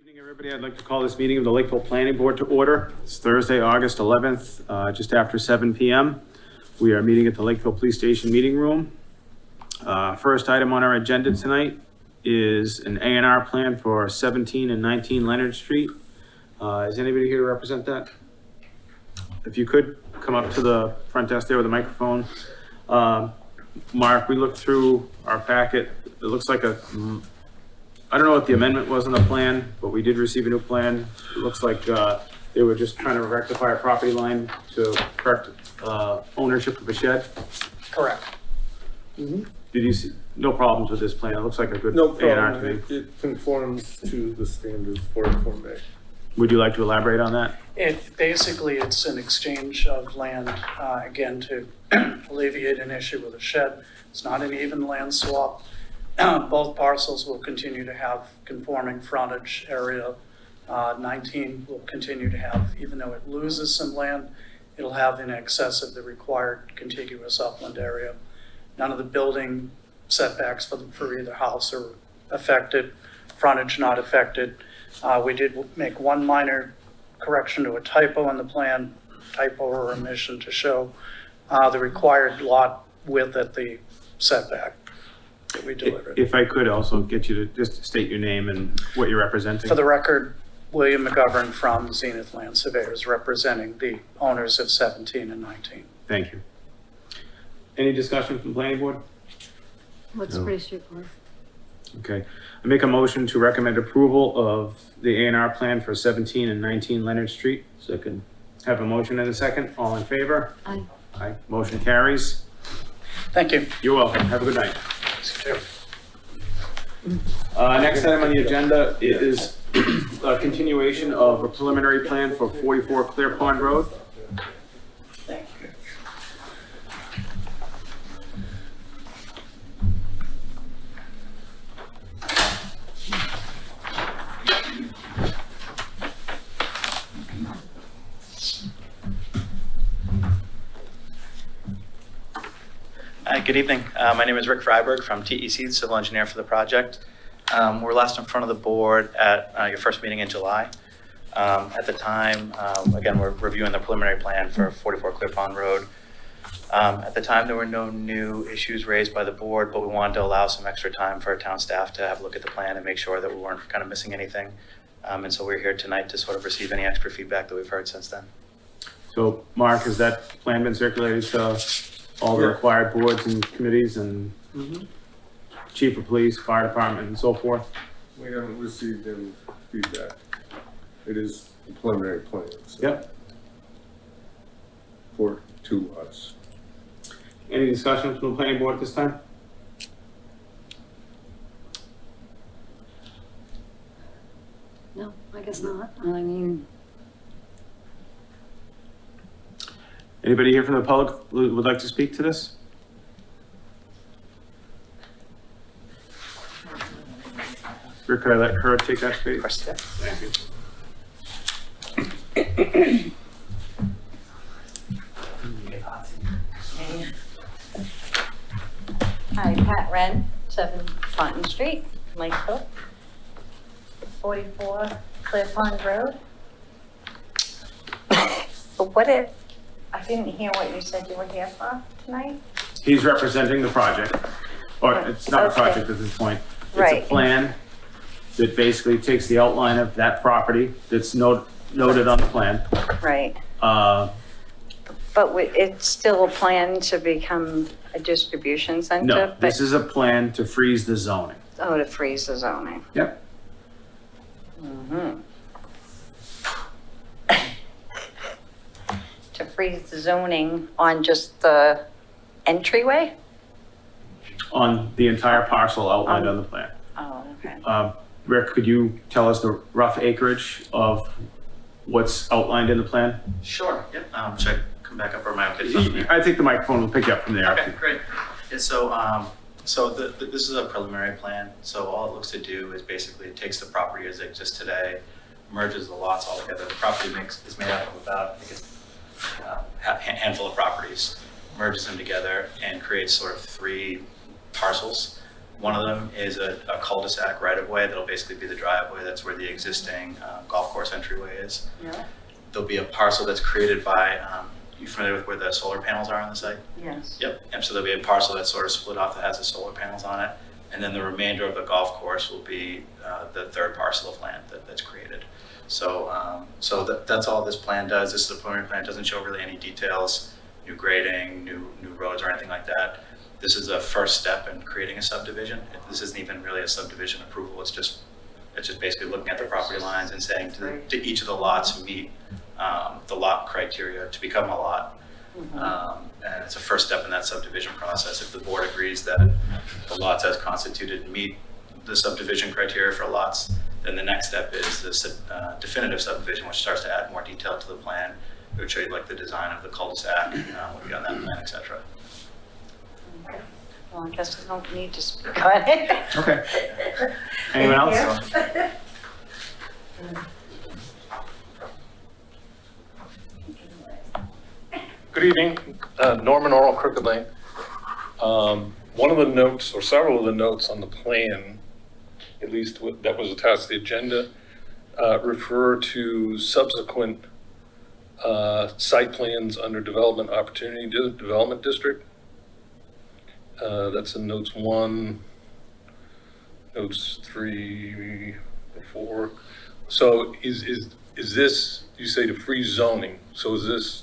Evening, everybody. I'd like to call this meeting of the Lakeville Planning Board to order. It's Thursday, August 11th, just after 7 p.m. We are meeting at the Lakeville Police Station Meeting Room. First item on our agenda tonight is an A&R plan for 17 and 19 Leonard Street. Is anybody here to represent that? If you could come up to the front desk there with a microphone. Mark, we looked through our packet. It looks like I don't know what the amendment was on the plan, but we did receive a new plan. It looks like they were just trying to rectify a property line to correct ownership of a shed. Correct. Mm-hmm. Did you see, no problems with this plan? It looks like a good No A&R to problem. me. It conforms to the standards for a Form A. Would you like to elaborate on that? It's an exchange of land, again, to alleviate an issue with a shed. It's not an even land swap. Both parcels will continue to have conforming frontage area. 19 will continue to have, even though it loses some land, it'll have in excess of the required contiguous upland area. None of the building setbacks for either house are affected, frontage not affected. We did make one minor correction to a typo in the plan, typo or omission to show the required lot width at the setback that we delivered. If I could also get you to just state your name and what you're representing. For the record, William McGovern from Zenith Land Surveyors, representing the owners of 17 and 19. Thank you. Any discussion from the planning board? Looks pretty straightforward. Okay. I make a motion to recommend approval of the A&R plan for 17 and 19 Leonard Street. Second. Have a motion and a second. All in favor? Aye. Aye. Motion carries. Thank you. You're welcome. Have a good night. Next item on the agenda is a continuation of a preliminary plan for 44 Clear Pond Road. Thank you. Good evening. My name is Rick Freiberg from TEC, the civil engineer for the project. We're last in front of the board at your first meeting in July. At the time, again, we're reviewing the preliminary plan for 44 Clear Pond Road. At the time, there were no new issues raised by the board, but we wanted to allow some extra time for our town staff to have a look at the plan and make sure that we weren't kind of missing anything. And so we're here tonight to sort of receive any extra feedback that we've heard since then. So Mark, has that plan been circulated to all the required boards and committees and chief of police, fire department and so forth? We haven't received any feedback. It is a preliminary plan. So Yep. for 2 lots. Any discussion from the planning board at this time? No, I guess not. I mean, Anybody here from the public who would like to speak to this? Rick, could I let her take that space? Of course, yeah. Thank you. Hi, Pat Wren, 7 Fountain Street, Lakeville, 44 Clear Pond Road. But what if, I didn't hear what you said you were here for tonight? He's representing the project, or it's not a Okay. project at this point. It's a Right. plan that basically takes the outline of that property that's noted on the plan. Right, But it's still a plan to become a distribution center? no, but- this is a plan to freeze the zoning. Oh, to freeze the zoning. Yep. To freeze the zoning on just the entryway? On the entire parcel outlined on the plan. Oh, okay. Rick, could you tell us the rough acreage of what's outlined in the plan? Sure. Yep. Should I come back up or am I okay to talk there? I think the microphone will pick you up from there. Okay, great. Yeah, so this is a preliminary plan. So all it looks to do is basically it takes the property as it exists today, merges the lots all together. The property is made up of about, I think it's a handful of properties, merges them together and creates sort of 3 parcels. One of them is a cul-de-sac right-of-way that'll basically be the driveway. That's where the existing golf course entryway is. Yeah, There'll be a parcel that's created by, you familiar with where the solar panels are on the site? yes. Yep, so there'll be a parcel that's sort of split off that has the solar panels on it. And then the remainder of the golf course will be the third parcel of land that's created. So that's all this plan does. This is a preliminary plan. It doesn't show really any details, new grading, new roads or anything like that. This is a first step in creating a subdivision. This isn't even really a subdivision approval. It's just basically looking at the property lines and saying to each of the lots meet the lot criteria to become a lot. And it's a first step in that subdivision process. If the board agrees that the lots as constituted meet the subdivision criteria for lots, then the next step is this definitive subdivision, which starts to add more detail to the plan. It would show you like the design of the cul-de-sac, what we got on that plan, et cetera. Okay. Well, I guess we don't need to speak on it. Okay. Anyone else? Good evening, Norman Oral, Crooked Lane. One of the notes, or several of the notes on the plan, at least that was attached to the agenda, refer to subsequent site plans under Development Opportunity Development District. That's in notes 1, notes 3, 4. So is this, you say to freeze zoning, so is this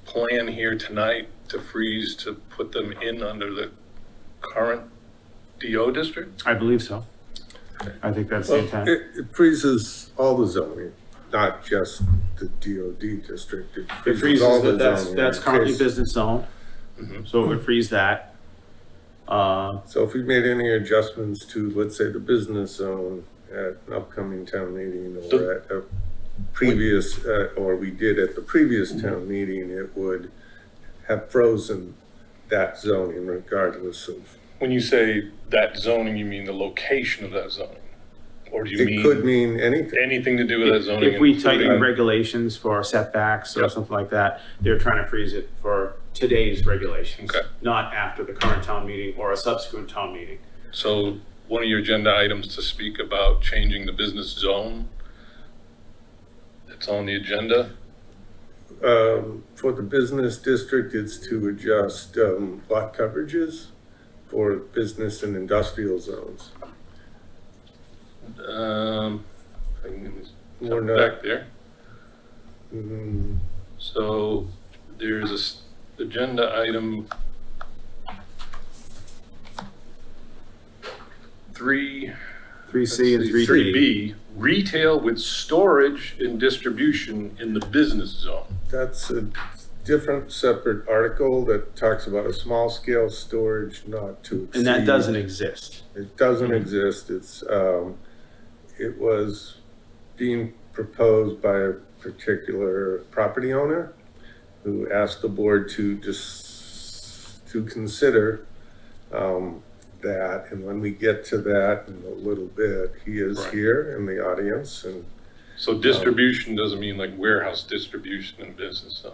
plan here tonight to freeze to put them in under the current DO district? I believe so. I think that's the Well, intent. it freezes all the zoning, not just the DOD district. It all freezes, the that's zoning. currently Okay, business zone, so it would freeze that. So if we made any adjustments to, let's say, the business zone at an upcoming town meeting or at a previous, or we did at the previous town meeting, it would have frozen that zoning regardless of. When you say that zoning, you mean the location of that zoning? Or do you It could mean anything. anything to do with that zoning? If we including- tighten regulations for setbacks or Yep. something like that, they're trying to freeze it for today's regulations, Okay. not after the current town meeting or a subsequent town meeting. So one of your agenda items to speak about changing the business zone, it's on the agenda? For the business district, it's to adjust lot coverages for business and industrial zones. I can We're jump not- back there. Mm, So there's agenda item 3. 3C and 3D. 3B, retail with storage and distribution in the business zone. That's a different, separate article that talks about a small scale storage not to exceed. And that doesn't exist. It doesn't exist. It's, it was being proposed by a particular property owner who asked the board to consider, that, and when we get to that in a little bit, he is Right. here in the audience, and So distribution doesn't mean like warehouse distribution in business zone.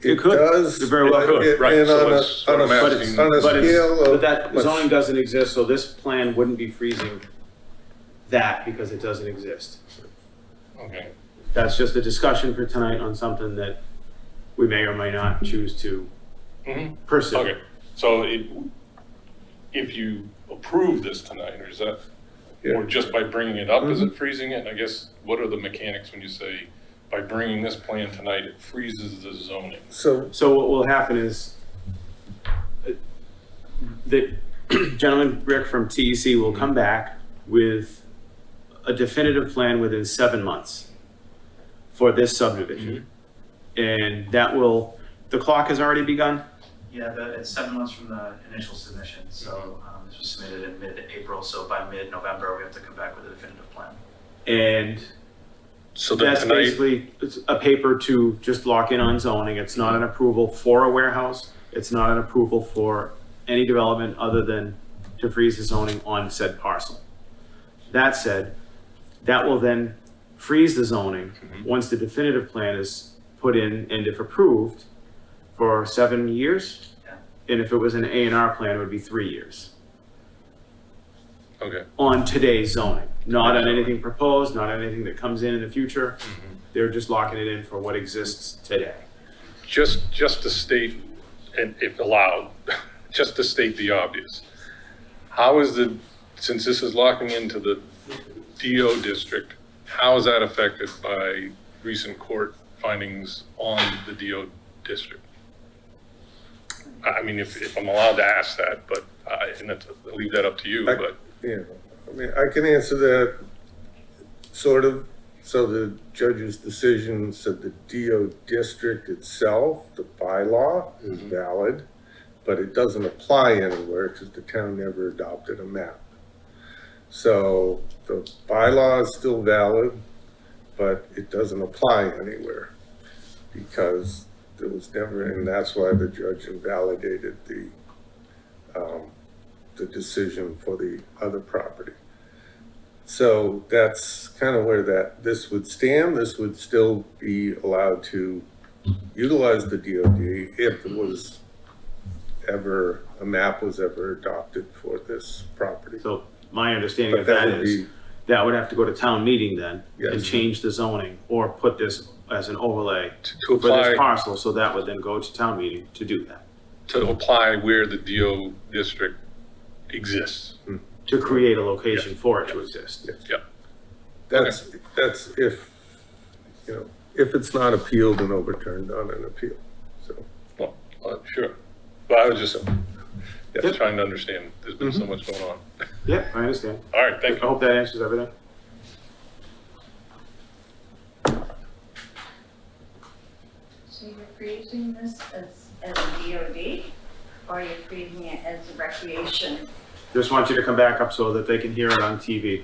It could. does. It very well could, right. And So on it's a, on a, what I'm But asking. it's, on a but it's, scale but of. that much- zoning doesn't exist, so this plan wouldn't be freezing that because it doesn't exist. Okay. That's just a discussion for tonight on something that we may or may not choose to pursue. Okay, so if you approve this tonight, or is that, or just by bringing it up, is it freezing it? I guess, what are the mechanics when you say, by bringing this plan tonight, it freezes the zoning? So, So what will happen is the gentleman, Rick from TEC, will come back with a definitive plan within 7 months for this subdivision. And that will, the clock has already begun? Yeah, it's 7 months from the initial submission, so this was submitted in mid-April, so by mid-November, we have to come back with a definitive plan. And So then that's tonight, basically it's a paper to just lock in on zoning. It's not an approval for a warehouse. It's not an approval for any development other than to freeze the zoning on said parcel. That said, that will then freeze the zoning once the definitive plan is put in and if approved for 7 years. Yeah. And if it was an A&R plan, it would be 3 years. Okay. on today's zoning, not on anything proposed, not on anything that comes in the future. They're just locking it in for what exists today. Just to state, and if allowed, just to state the obvious. How is since this is locking into the DO district, how is that affected by recent court findings on the DO district? I mean, if I'm allowed to ask that, but and I'll leave that up to you, but. Yeah, I mean, I can answer that sort of. So the judge's decision said the DO district itself, the bylaw is valid, but it doesn't apply anywhere because the town never adopted a map. So the bylaw is still valid, but it doesn't apply anywhere because there was never, and that's why the judge invalidated the decision for the other property. So that's kind of where this would stand. This would still be allowed to utilize the DOD if it was ever, a map was ever adopted for this property. So my understanding of But that that would is, be- that would have to go to town meeting then, and Yes. change the zoning, or put this as an overlay To for this apply, parcel, so that would then go to town meeting to do that, to apply where the DO district exists. to create a location for it to exist. Yeah. That's if, you know, if it's not appealed and overturned on an appeal, so. Well, sure. But I was just Yep. trying to understand. There's been so much going on. Yeah, I understand. All right, thank I you. hope that answers everything. So you're freezing this as a DOD, or you're freezing it as a recreation? Just want you to come back up so that they can hear it on TV.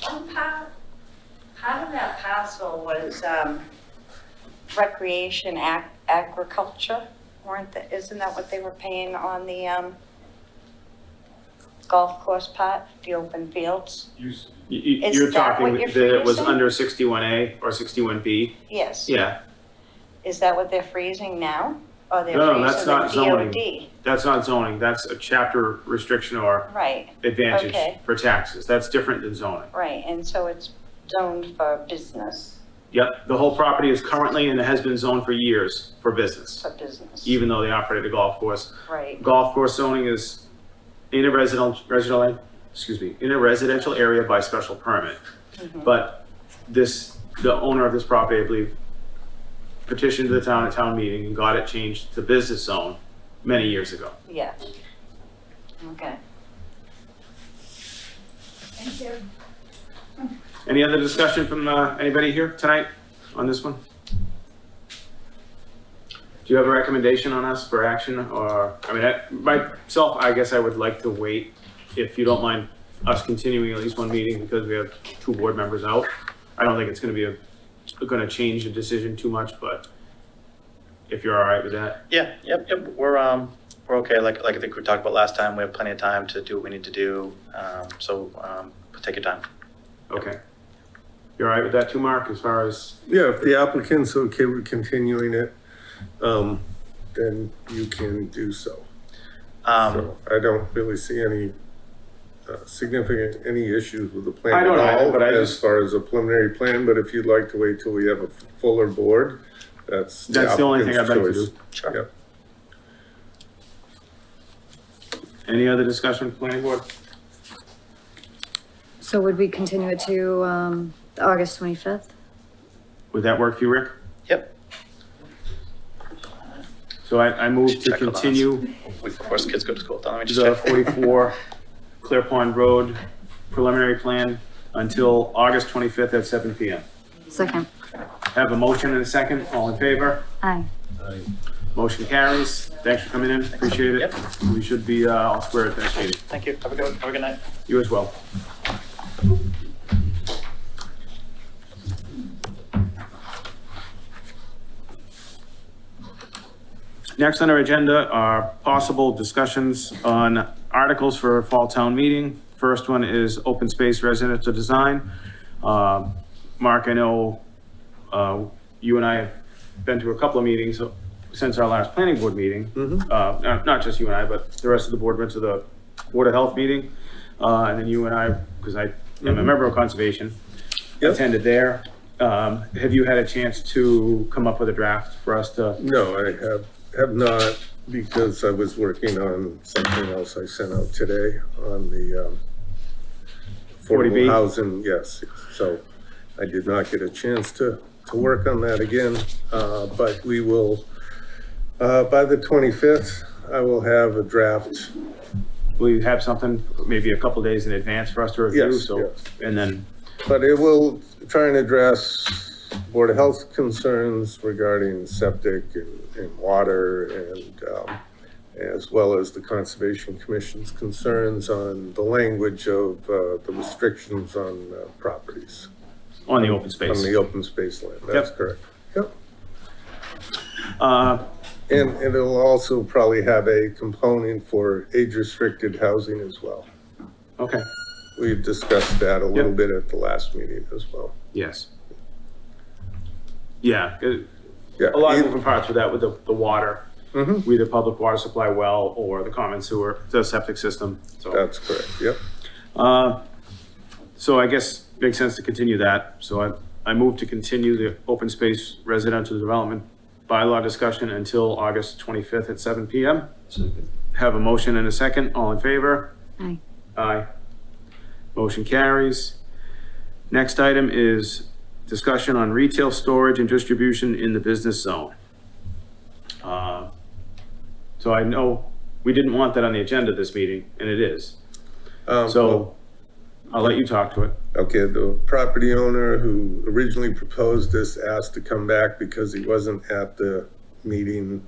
Part of that parcel was recreation agriculture, isn't that what they were paying on the golf course part, the open fields? You're Is that talking what you're that it was freezing? under 61A or 61B? Yes. Yeah, Is that what they're freezing now? Or they're No, that's freezing not the zoning. DOD? that's not zoning, that's a chapter restriction or Right, advantage Okay. for taxes. That's different than zoning. right, and so it's zoned for business, Yep, the whole property is currently and has been zoned for years for business, even though they operate a golf course. Right, Golf course zoning is in a residential area by special permit. But the owner of this property, I believe, petitioned the town at town meeting and got it changed to business zone many years ago. yeah. Okay. Thank you. Any other discussion from anybody here tonight on this one? Do you have a recommendation on us for action, or, I mean, myself, I guess I would like to wait, if you don't mind us continuing at least one meeting, because we have 2 board members out. I don't think it's gonna change the decision too much, but if you're all right with that. Yeah, yep. We're okay. Like I think we talked about last time, we have plenty of time to do what we need to do. So take your time. Okay. You're all right with that too, Mark, as far as, Yeah, if the applicant's okay with continuing it, then you can do so. So I don't really see any any issues with the plan I don't at either, all but I as just- far as a preliminary plan, but if you'd like to wait till we have a fuller board, that's that's the only thing I'd like to applicant's do. Sure. Yep. Any other discussion, planning board? So would we continue it to August 25th? Would that work for you, Rick? Yep. So I move to Check on us. continue Before the kids go to school. Let me just the check. 44 Clear Pond Road preliminary plan until August 25th at 7 PM. Second. Have a motion and a second, all in favor? Aye. Motion carries. Thanks for coming in, appreciate it. Yep. We should be all square at that meeting. Thank you. Have a good night. You as well. Next on our agenda are possible discussions on articles for a fall town meeting. First one is open space residential design. Mark, I know you and I have been to a couple of meetings since our last planning board meeting. Not just you and I, but the rest of the board went to the Board of Health meeting. and then you and I, because I am a member of Conservation, Yep. attended there. Have you had a chance to come up with a draft for us to? No, I have not, because I was working on something else I sent out today on the 40B? affordable housing, yes. So I did not get a chance to work on that again, but we will, by the 25th, I will have a draft. Will you have something maybe a couple days in advance for us to review? Yes, So, yes. and then, But it will try and address Board of Health concerns regarding septic and water, and as well as the Conservation Commission's concerns on the language of the restrictions on properties, on the open space. on the open space land. That's Yep. correct. Yep. Uh, And it'll also probably have a component for age-restricted housing as well. okay, We've discussed that a little Yep. bit at the last meeting as well. yes. Yeah, Yeah. a lot of moving parts with that, with the water. Mhm. Either public water supply well or the common sewer, the septic system, so. That's correct, yep. So I guess makes sense to continue that. So I move to continue the open space residential development bylaw discussion until August 25th at 7 PM. Have a motion and a second. All in favor? Aye. Aye. Motion carries. Next item is discussion on retail storage and distribution in the business zone. So I know we didn't want that on the agenda this meeting, and it is. So I'll let you talk to it. Okay, the property owner who originally proposed this asked to come back because he wasn't at the meeting,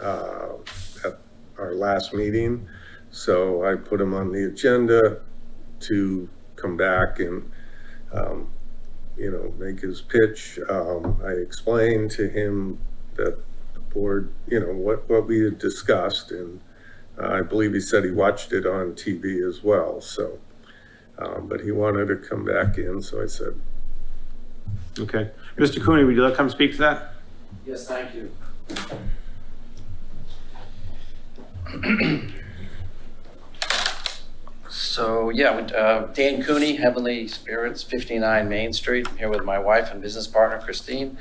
at our last meeting. So I put him on the agenda to come back and, make his pitch. I explained to him that the board, what we had discussed, and I believe he said he watched it on TV as well, so. But he wanted to come back in, so I said, Okay. Mr. Cooney, would you like to come speak to that? Yes, thank you. So, Dan Cooney, Heavenly Spirits, 59 Main Street, here with my wife and business partner, Christine.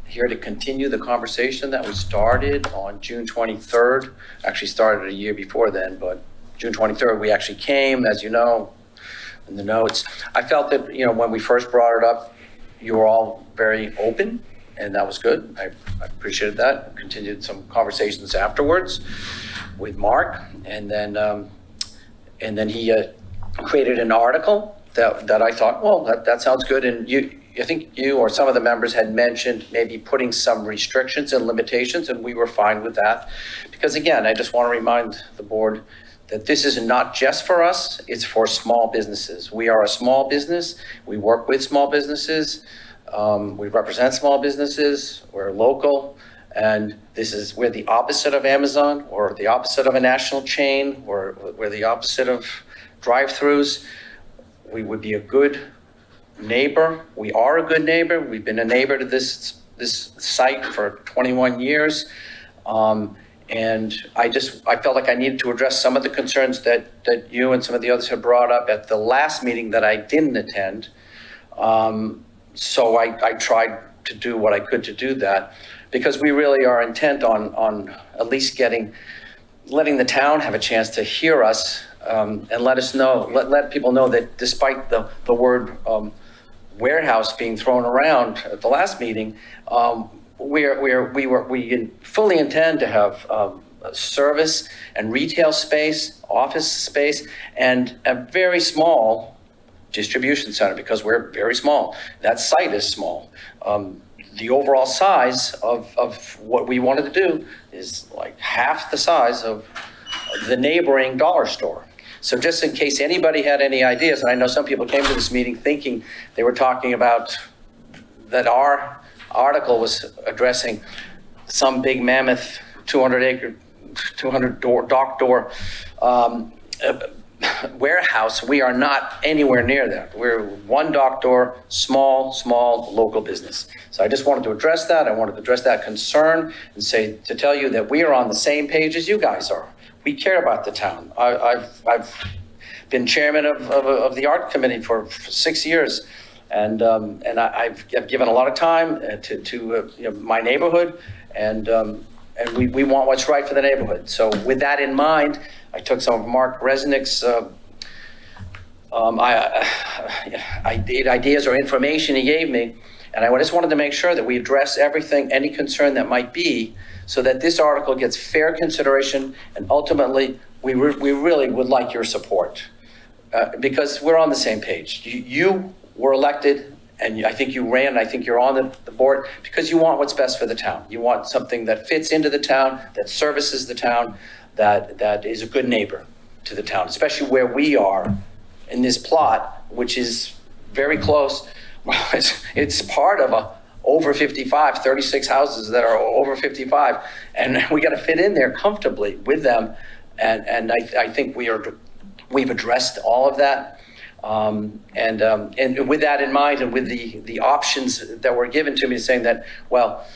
Here to continue the conversation that we started on June 23rd. Actually started a year before then, but June 23rd, we actually came, as you know, in the notes. I felt that, when we first brought it up, you were all very open, and that was good. I appreciated that. Continued some conversations afterwards with Mark, and then he created an article that I thought, well, that sounds good. And I think you or some of the members had mentioned maybe putting some restrictions and limitations, and we were fine with that. Because again, I just want to remind the board that this is not just for us, it's for small businesses. We are a small business. We work with small businesses. We represent small businesses. We're local. And we're the opposite of Amazon, or the opposite of a national chain, or we're the opposite of drive-throughs. We would be a good neighbor. We are a good neighbor. We've been a neighbor to this site for 21 years. And I felt like I needed to address some of the concerns that you and some of the others had brought up at the last meeting that I didn't attend. So I tried to do what I could to do that, because we really are intent on at least letting the town have a chance to hear us, and let us know, let people know that despite the word warehouse being thrown around at the last meeting, we fully intend to have service and retail space, office space, and a very small distribution center, because we're very small. That site is small. The overall size of what we wanted to do is like half the size of the neighboring dollar store. So just in case anybody had any ideas, and I know some people came to this meeting thinking they were talking about that our article was addressing some big mammoth 200 dock door warehouse. We are not anywhere near that. We're one dock door, small local business. So I just wanted to address that. I wanted to address that concern and to tell you that we are on the same page as you guys are. We care about the town. I've been chairman of the art committee for 6 years. And I've given a lot of time to my neighborhood, and we want what's right for the neighborhood. So with that in mind, I took some of Mark Reznick's ideas or information he gave me, and I just wanted to make sure that we address everything, any concern that might be, so that this article gets fair consideration, and ultimately, we really would like your support. Because we're on the same page. You were elected, and I think you ran, I think you're on the board, because you want what's best for the town. You want something that fits into the town, that services the town, that is a good neighbor to the town, especially where we are in this plot, which is very close. Well, it's part of over 55, 36 houses that are over 55, and we got to fit in there comfortably with them. And I think we've addressed all of that. And with that in mind, and with the options that were given to me, saying that, well,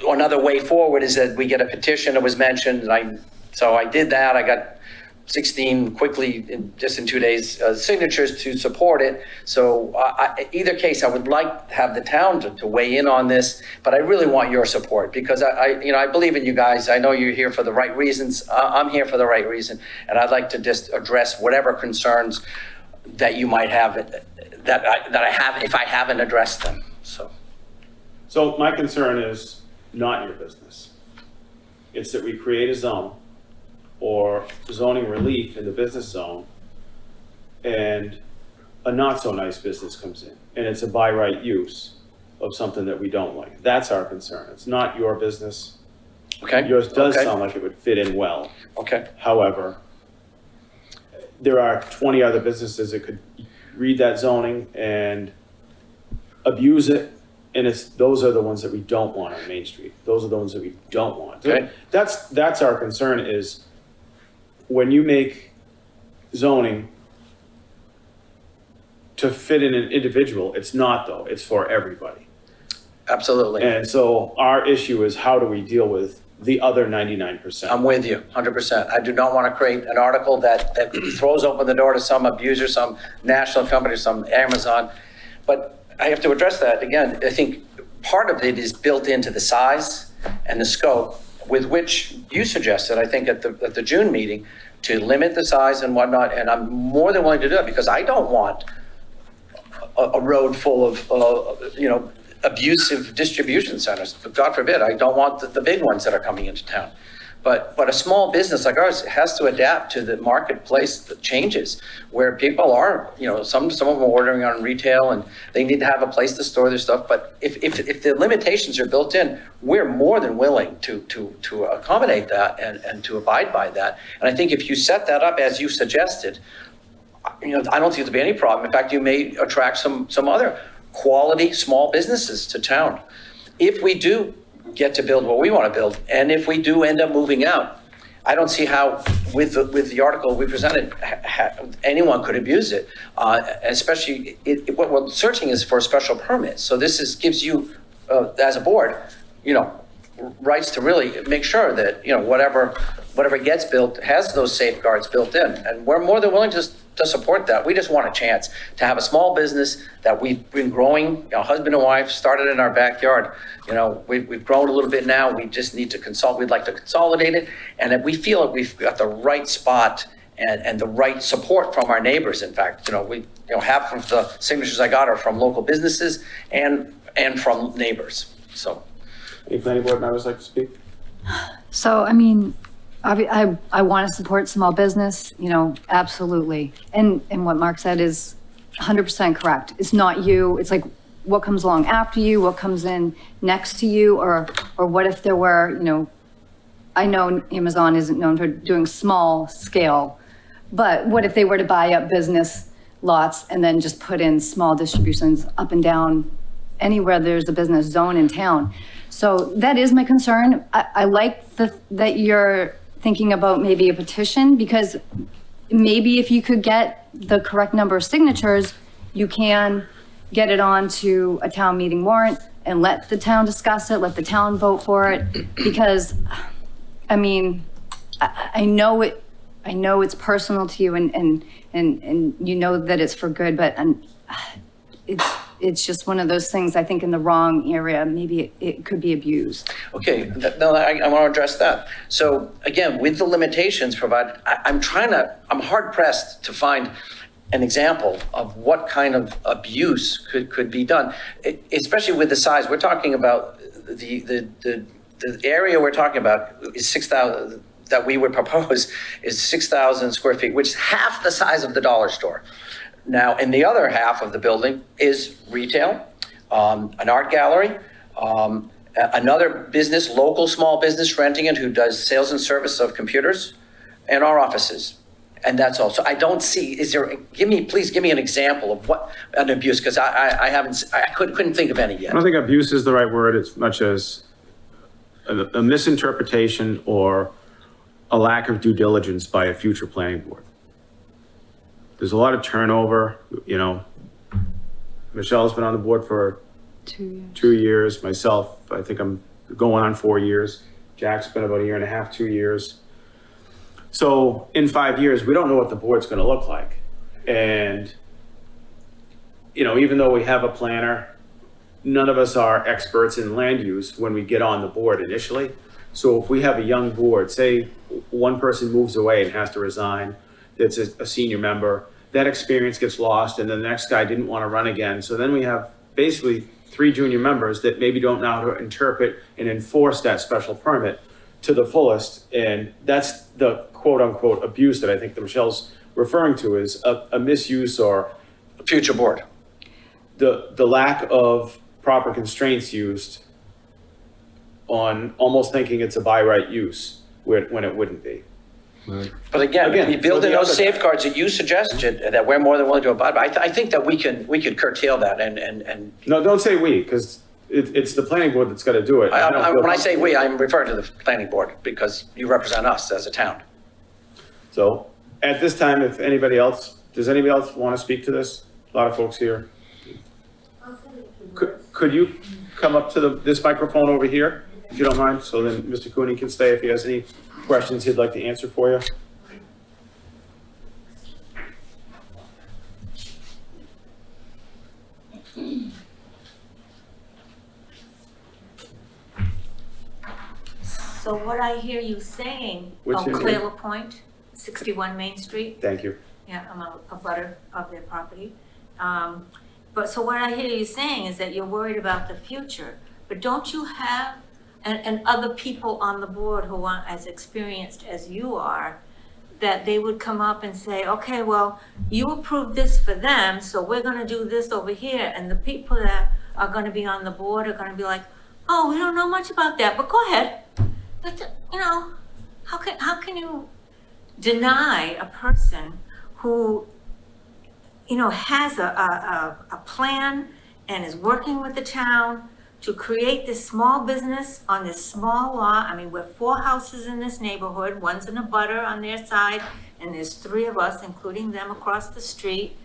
another way forward is that we get a petition that was mentioned, and so I did that. I got 16 quickly, just in 2 days, signatures to support it. So either case, I would like to have the town to weigh in on this, but I really want your support, because I believe in you guys. I know you're here for the right reasons. I'm here for the right reason, and I'd like to just address whatever concerns that you might have that I have if I haven't addressed them. So my concern is not your business. It's that we create a zone or zoning relief in the business zone, and a not so nice business comes in, and it's a by right use of something that we don't like. That's our concern. It's not your business. Okay. Yours does Okay. sound like it would fit in well. Okay. However, there are 20 other businesses that could read that zoning and abuse it, and those are the ones that we don't want on Main Street. Those are the ones that we don't want. Okay. That's our concern, is when you make zoning to fit in an individual, it's not though, it's for everybody. Absolutely. And so our issue is, how do we deal with the other 99%? I'm with you, 100%. I do not want to create an article that throws open the door to some abuser, some national company, some Amazon. But I have to address that again. I think part of it is built into the size and the scope with which you suggested, I think at the June meeting, to limit the size and whatnot. And I'm more than willing to do it, because I don't want a road full of, abusive distribution centers. But God forbid, I don't want the big ones that are coming into town. But a small business like ours has to adapt to the marketplace that changes, where people are, some of them are ordering on retail, and they need to have a place to store their stuff. But if the limitations are built in, we're more than willing to accommodate that and to abide by that. And I think if you set that up as you suggested, I don't think there'll be any problem. In fact, you may attract some other quality small businesses to town. If we do get to build what we want to build, and if we do end up moving out, I don't see how, with the article we presented, anyone could abuse it. Especially, what we're searching is for a special permit. So this gives you, as a board, rights to really make sure that whatever gets built has those safeguards built in, and we're more than willing to support that. We just want a chance to have a small business that we've been growing. Husband and wife started in our backyard. We've grown a little bit now. We just need to consolidate. We'd like to consolidate it, and that we feel that we've got the right spot and the right support from our neighbors. In fact, half of the signatures I got are from local businesses and from neighbors. So, Any planning board members like to speak? So, I want to support small business, absolutely. And what Mark said is 100% correct. It's not you. It's like what comes along after you, what comes in next to you, or what if there were, I know Amazon isn't known for doing small scale, but what if they were to buy up business lots and then just put in small distributions up and down anywhere there's a business zone in town? So that is my concern. I like that you're thinking about maybe a petition, because maybe if you could get the correct number of signatures, you can get it on to a town meeting warrant and let the town discuss it, let the town vote for it. Because, I know I know it's personal to you and you know that it's for good, but it's just one of those things, I think in the wrong area, maybe it could be abused. Okay, no, I want to address that. So again, with the limitations provided, I'm hard pressed to find an example of what kind of abuse could be done, especially with the size. We're talking about the area we're talking about is 6,000, that we would propose is 6,000 square feet, which is half the size of the dollar store. Now, in the other half of the building is retail, an art gallery, another business, local small business renting it who does sales and service of computers, and our offices. And that's all. So I don't see, please give me an example of what an abuse, because I couldn't think of any yet. I don't think abuse is the right word as much as a misinterpretation or a lack of due diligence by a future planning board. There's a lot of turnover, you know. Michelle's been on the board for 2 years. Myself, I think I'm going on 4 years. Jack's been about 1.5 years, 2 years. So in 5 years, we don't know what the board's going to look like. And, you know, even though we have a planner, none of us are experts in land use when we get on the board initially. So if we have a young board, say one person moves away and has to resign, that's a senior member, that experience gets lost, and then the next guy didn't want to run again. So then we have basically 3 junior members that maybe don't know how to interpret and enforce that special permit to the fullest. And that's the quote unquote abuse that I think that Michelle's referring to, is a misuse or Future board. the lack of proper constraints used on almost thinking it's a by right use when it wouldn't be. But again, Again, we build so in the those other- safeguards that you suggested that we're more than willing to abide by. I think that we could curtail that and No, don't say we, because it's the planning board that's got to do it. don't feel when I say comfortable. we, I'm referring to the planning board because you represent us as a town. So at this time, if anybody else, does anybody else want to speak to this? A lot of folks here. Could you come up to this microphone over here, if you don't mind, so then Mr. Cooney can stay if he has any questions he'd like to answer for you? So what I hear you saying, What's your name? Clay LaPointe, 61 Main Street. Thank you. Yeah, I'm a butter of their property. But so what I hear you saying is that you're worried about the future, but don't you have, and other people on the board who aren't as experienced as you are, that they would come up and say, okay, well, you approved this for them, so we're gonna do this over here, and the people that are gonna be on the board are gonna be like, oh, we don't know much about that, but go ahead. But, you know, how can you deny a person who, you know, has a plan and is working with the town to create this small business on this small lot? I mean, we're 4 houses in this neighborhood, one's in a butter on their side, and there's 3 of us, including them across the street.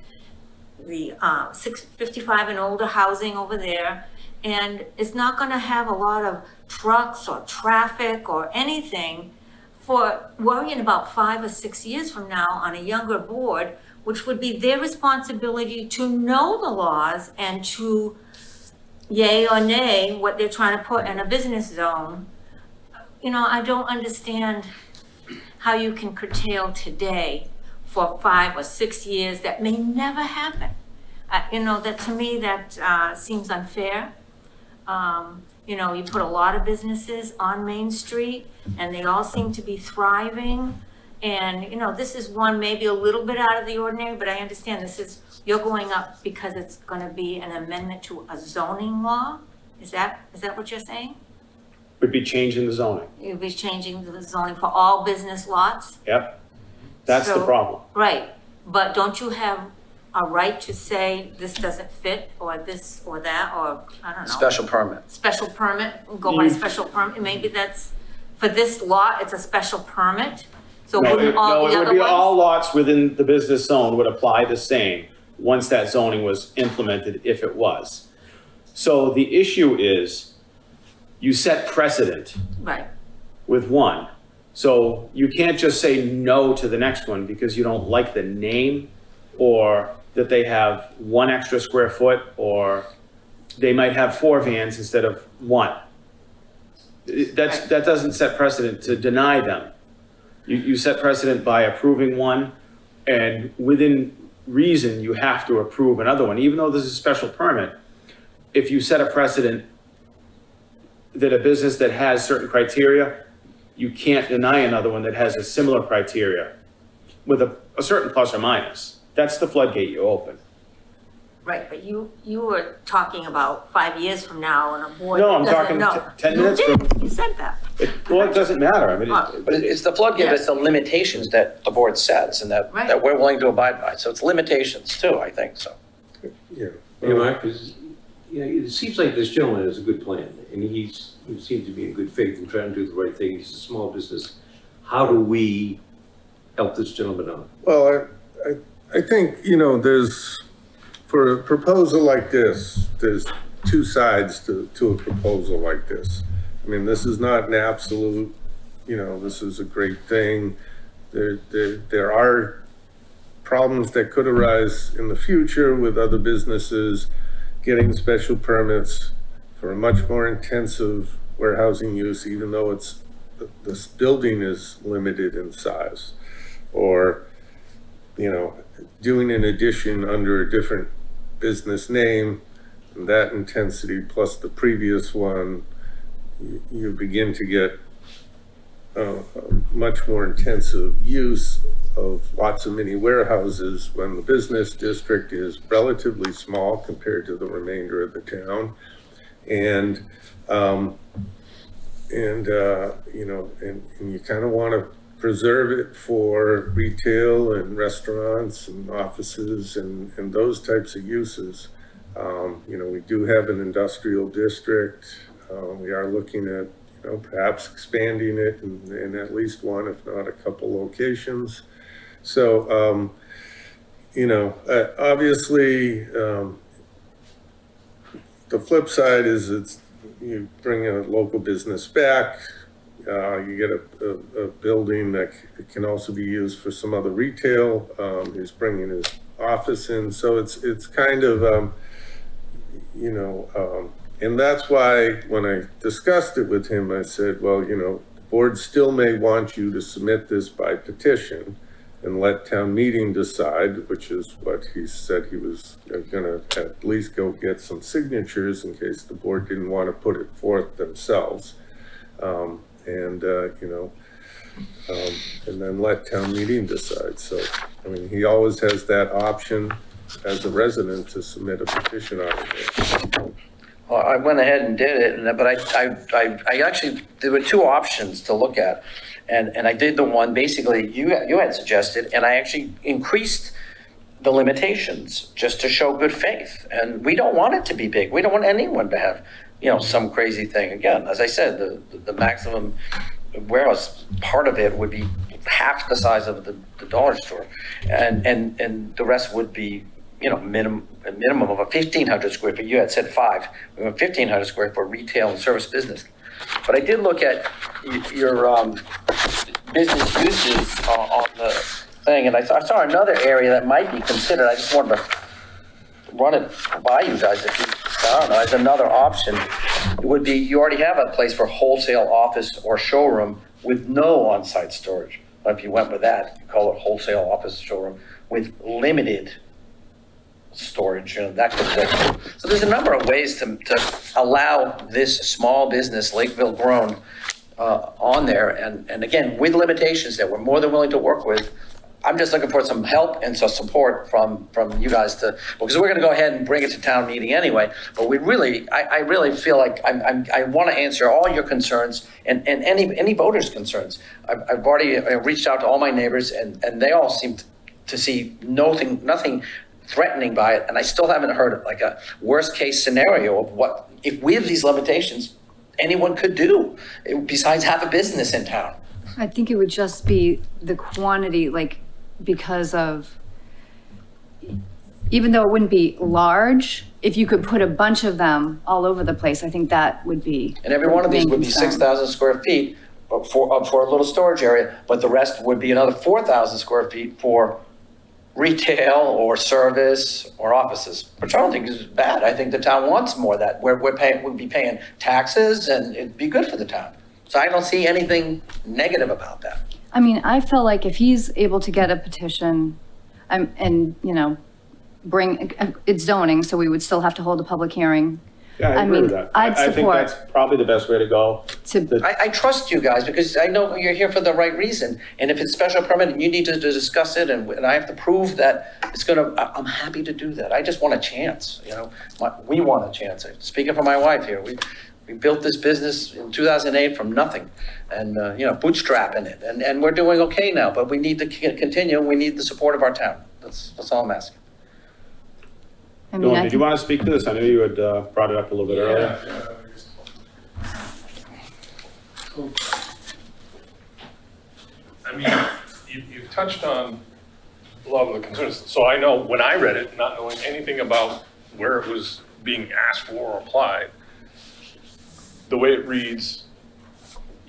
The 655 and older housing over there. And it's not gonna have a lot of trucks or traffic or anything for worrying about 5 or 6 years from now on a younger board, which would be their responsibility to know the laws and to yay or nay what they're trying to put in a business zone. You know, I don't understand how you can curtail today for 5 or 6 years that may never happen. You know, that to me, that seems unfair. You know, you put a lot of businesses on Main Street and they all seem to be thriving. And, you know, this is one maybe a little bit out of the ordinary, but I understand this is, you're going up because it's gonna be an amendment to a zoning law? Is that what you're saying? Would be changing the zoning. You'll be changing the zoning for all business lots? Yep. That's the So- problem. Right, but don't you have a right to say this doesn't fit, or this or that, or, I don't know. Special permit. Special permit, go by special permit, maybe that's, for this lot, it's a special permit? So No, wouldn't all it the would other be all ones? lots within the business zone would apply the same once that zoning was implemented, if it was. So the issue is, you set precedent Right, with one. So you can't just say no to the next one because you don't like the name, or that they have 1 extra square foot, or they might have 4 vans instead of 1. That doesn't set precedent to deny them. You set precedent by approving one, and within reason, you have to approve another one, even though this is a special permit. If you set a precedent that a business that has certain criteria, you can't deny another one that has a similar criteria with a certain plus or minus. That's the floodgate you open. Right, but you were talking about 5 years from now on a board. No, I'm that talking doesn't know. 10 minutes You from. did, you said that. Well, it doesn't matter. I mean, But it's the floodgate, it's the limitations that the board sets and that Right. we're willing to abide by. So it's limitations too, I think, so. Yeah. Hey, Mark, it seems like this gentleman has a good plan, and he seems to be in good faith and trying to do the right thing. He's a small business. How do we help this gentleman out? Well, I think, there's, for a proposal like this, there's 2 sides to a proposal like this. I mean, this is not an absolute, this is a great thing. There are problems that could arise in the future with other businesses getting special permits for a much more intensive warehousing use, even though this building is limited in size. Or, doing an addition under a different business name, and that intensity plus the previous one, you begin to get a much more intensive use of lots of mini warehouses when the business district is relatively small compared to the remainder of the town. And you kind of want to preserve it for retail and restaurants and offices and those types of uses. We do have an industrial district. We are looking at, perhaps expanding it in at least 1, if not a couple locations. So, obviously, the flip side is you bring a local business back, you get a building that can also be used for some other retail. He's bringing his office in, so it's kind of, and that's why when I discussed it with him, I said, well, the board still may want you to submit this by petition and let town meeting decide, which is what he said he was gonna at least go get some signatures in case the board didn't want to put it forth themselves. And then let town meeting decide. So, I mean, he always has that option as a resident to submit a petition article. Well, I went ahead and did it, but I actually, there were 2 options to look at. And I did the one, basically, you had suggested, and I actually increased the limitations just to show good faith. And we don't want it to be big. We don't want anyone to have, some crazy thing. Again, as I said, the maximum warehouse part of it would be half the size of the dollar store. And the rest would be, a minimum of a 1,500 square feet. You had said 5. We went 1,500 square for retail and service business. But I did look at your business uses on the thing, and I saw another area that might be considered. I just wanted to run it by you guys. If you, I don't know, as another option, it would be you already have a place for wholesale office or showroom with no on-site storage. But if you went with that, you call it wholesale office showroom with limited storage, that could fit. So there's a number of ways to allow this small business, Lakeville grown, on there. And again, with limitations that we're more than willing to work with. I'm just looking for some help and some support from you guys because we're going to go ahead and bring it to town meeting anyway. But I really feel like I want to answer all your concerns and any voters' concerns. I've already reached out to all my neighbors and they all seem to see nothing threatening by it, and I still haven't heard of like a worst case scenario of what, if we have these limitations, anyone could do besides have a business in town. I think it would just be the quantity, because of, even though it wouldn't be large, if you could put a bunch of them all over the place, I think that would be. And every one of these would be main concern. 6,000 square feet for a little storage area, but the rest would be another 4,000 square feet for retail or service or offices, which I don't think is bad. I think the town wants more of that. We'll be paying taxes and it'd be good for the town. So I don't see anything negative about that. I mean, I feel like if he's able to get a petition, and, you know, it's zoning, so we would still have to hold a public hearing. Yeah, I agree with that. I'd I think support that's probably the best way to go. I trust you guys because I know you're here for the right reason. And if it's special permit and you need to discuss it and I have to prove that it's I'm happy to do that. I just want a chance, you know. We want a chance. Speaking for my wife here, we built this business in 2008 from nothing and, you know, bootstrapping it. And we're doing okay now, but we need to continue. We need the support of our town. That's all I'm asking. I mean, Dawn, did you want to speak to this? I know you had brought it up a little bit earlier. I mean, you've touched on a lot of the concerns. So I know when I read it, not knowing anything about where it was being asked for or applied, the way it reads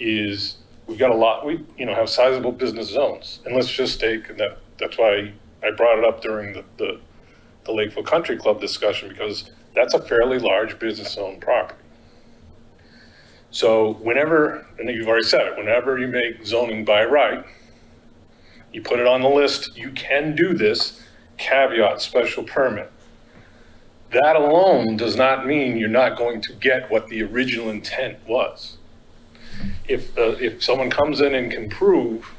is we've got a lot, we have sizable business zones. And let's just take that, that's why I brought it up during the Lakeville Country Club discussion, because that's a fairly large business zone property. So whenever, and you've already said it, whenever you make zoning by right, you put it on the list, you can do this, caveat, special permit. That alone does not mean you're not going to get what the original intent was. If someone comes in and can prove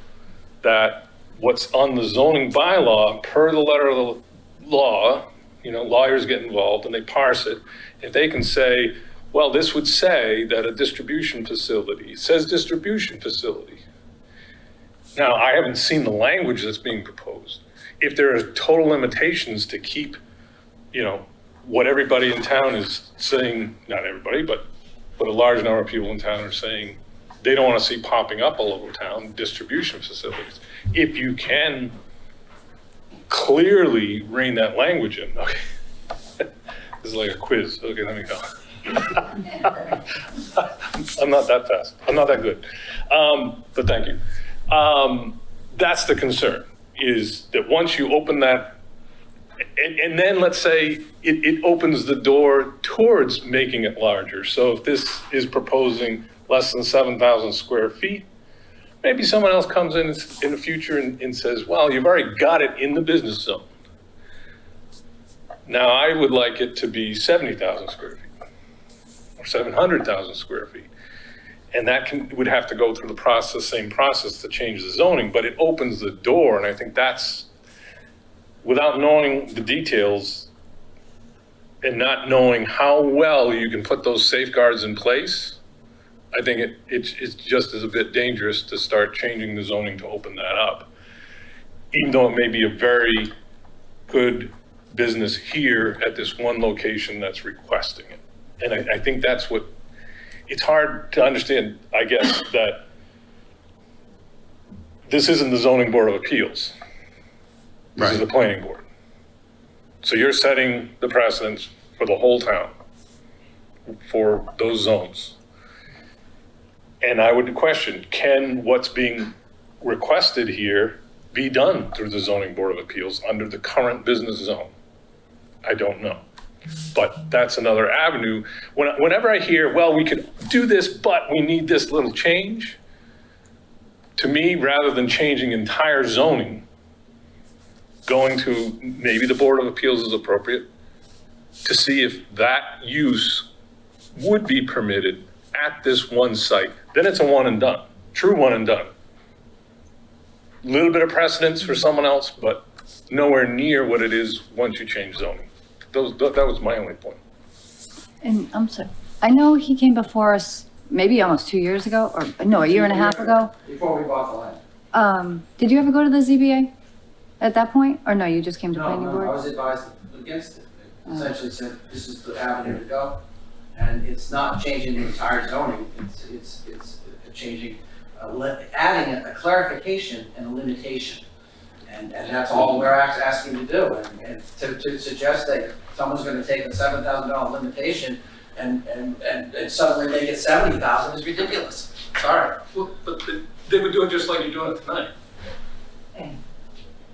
that what's on the zoning bylaw per the letter of the law, lawyers get involved and they parse it. If they can say, well, this would say that a distribution facility, it says distribution facility. Now, I haven't seen the language that's being proposed. If there are total limitations to keep, what everybody in town is saying, not everybody, but a large number of people in town are saying they don't want to see popping up all over town, distribution facilities. If you can clearly rein that language in, okay. This is like a quiz. Okay, let me go. I'm not that fast. I'm not that good. But thank you. That's the concern, is that once you open that, and then let's say it opens the door towards making it larger. So if this is proposing less than 7,000 square feet, maybe someone else comes in the future and says, well, you've already got it in the business zone. Now I would like it to be 70,000 square feet or 700,000 square feet. And that would have to go through the same process to change the zoning, but it opens the door. And I think that's, without knowing the details and not knowing how well you can put those safeguards in place, I think it's just as a bit dangerous to start changing the zoning to open that up, even though it may be a very good business here at this one location that's requesting it. And I think that's what, it's hard to understand, I guess, that this isn't the Zoning Board of Appeals. This is the Planning Board. So you're setting the precedence for the whole town for those zones. And I would question, can what's being requested here be done through the Zoning Board of Appeals under the current business zone? I don't know. But that's another avenue. Whenever I hear, well, we could do this, but we need this little change, to me, rather than changing entire zoning, going to maybe the Board of Appeals is appropriate to see if that use would be permitted at this one site. Then it's a one and done, true one and done. Little bit of precedence for someone else, but nowhere near what it is once you change zoning. That was my only point. And I'm sorry, I know he came before us maybe almost 2 years ago, or no, a year and a half ago. Before we bought the land. Did you ever go to the ZBA at that point? Or no, you just came to planning No, board? I was advised against it. It essentially said, this is the avenue to go. And it's not changing the entire zoning, it's changing, adding a clarification and a limitation. And that's all we're asking to do. And to suggest that someone's gonna take a $7,000 limitation and suddenly they get 70,000 is ridiculous. Sorry. Well, but they would do it just like you're doing it tonight.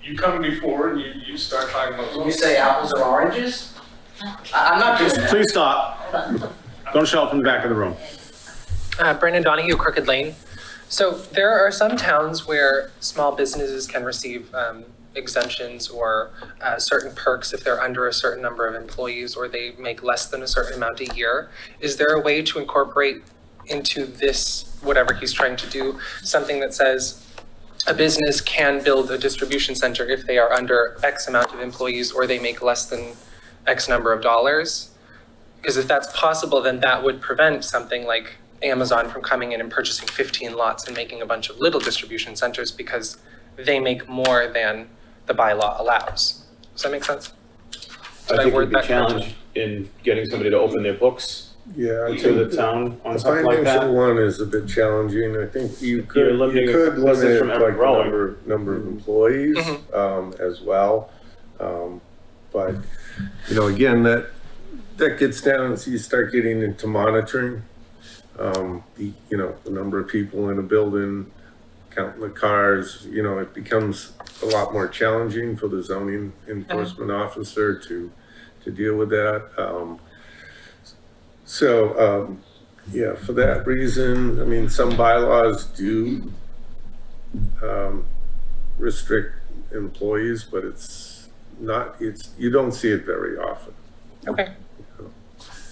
You come before and you start talking about. When we say apples or oranges, I'm not doing that. Please stop. Don't shout from the back of the room. Brandon Donahue, Crooked Lane. So there are some towns where small businesses can receive exemptions or certain perks if they're under a certain number of employees or they make less than a certain amount a year. Is there a way to incorporate into this, whatever he's trying to do, something that says a business can build a distribution center if they are under X amount of employees or they make less than X number of dollars? Because if that's possible, then that would prevent something like Amazon from coming in and purchasing 15 lots and making a bunch of little distribution centers because they make more than the bylaw allows. Does that make sense? I think it'd be a challenge in getting somebody to open their books Yeah, I to the think town on the something like financial that. one is a bit challenging. I think you You're could limiting limit business from ever like the growing. number of employees, as well. But, you know, again, that gets down, so you start getting into monitoring. The number of people in a building, counting the cars, it becomes a lot more challenging for the zoning enforcement officer to deal with that. For that reason, I mean, some bylaws do restrict employees, but you don't see it very often. Okay.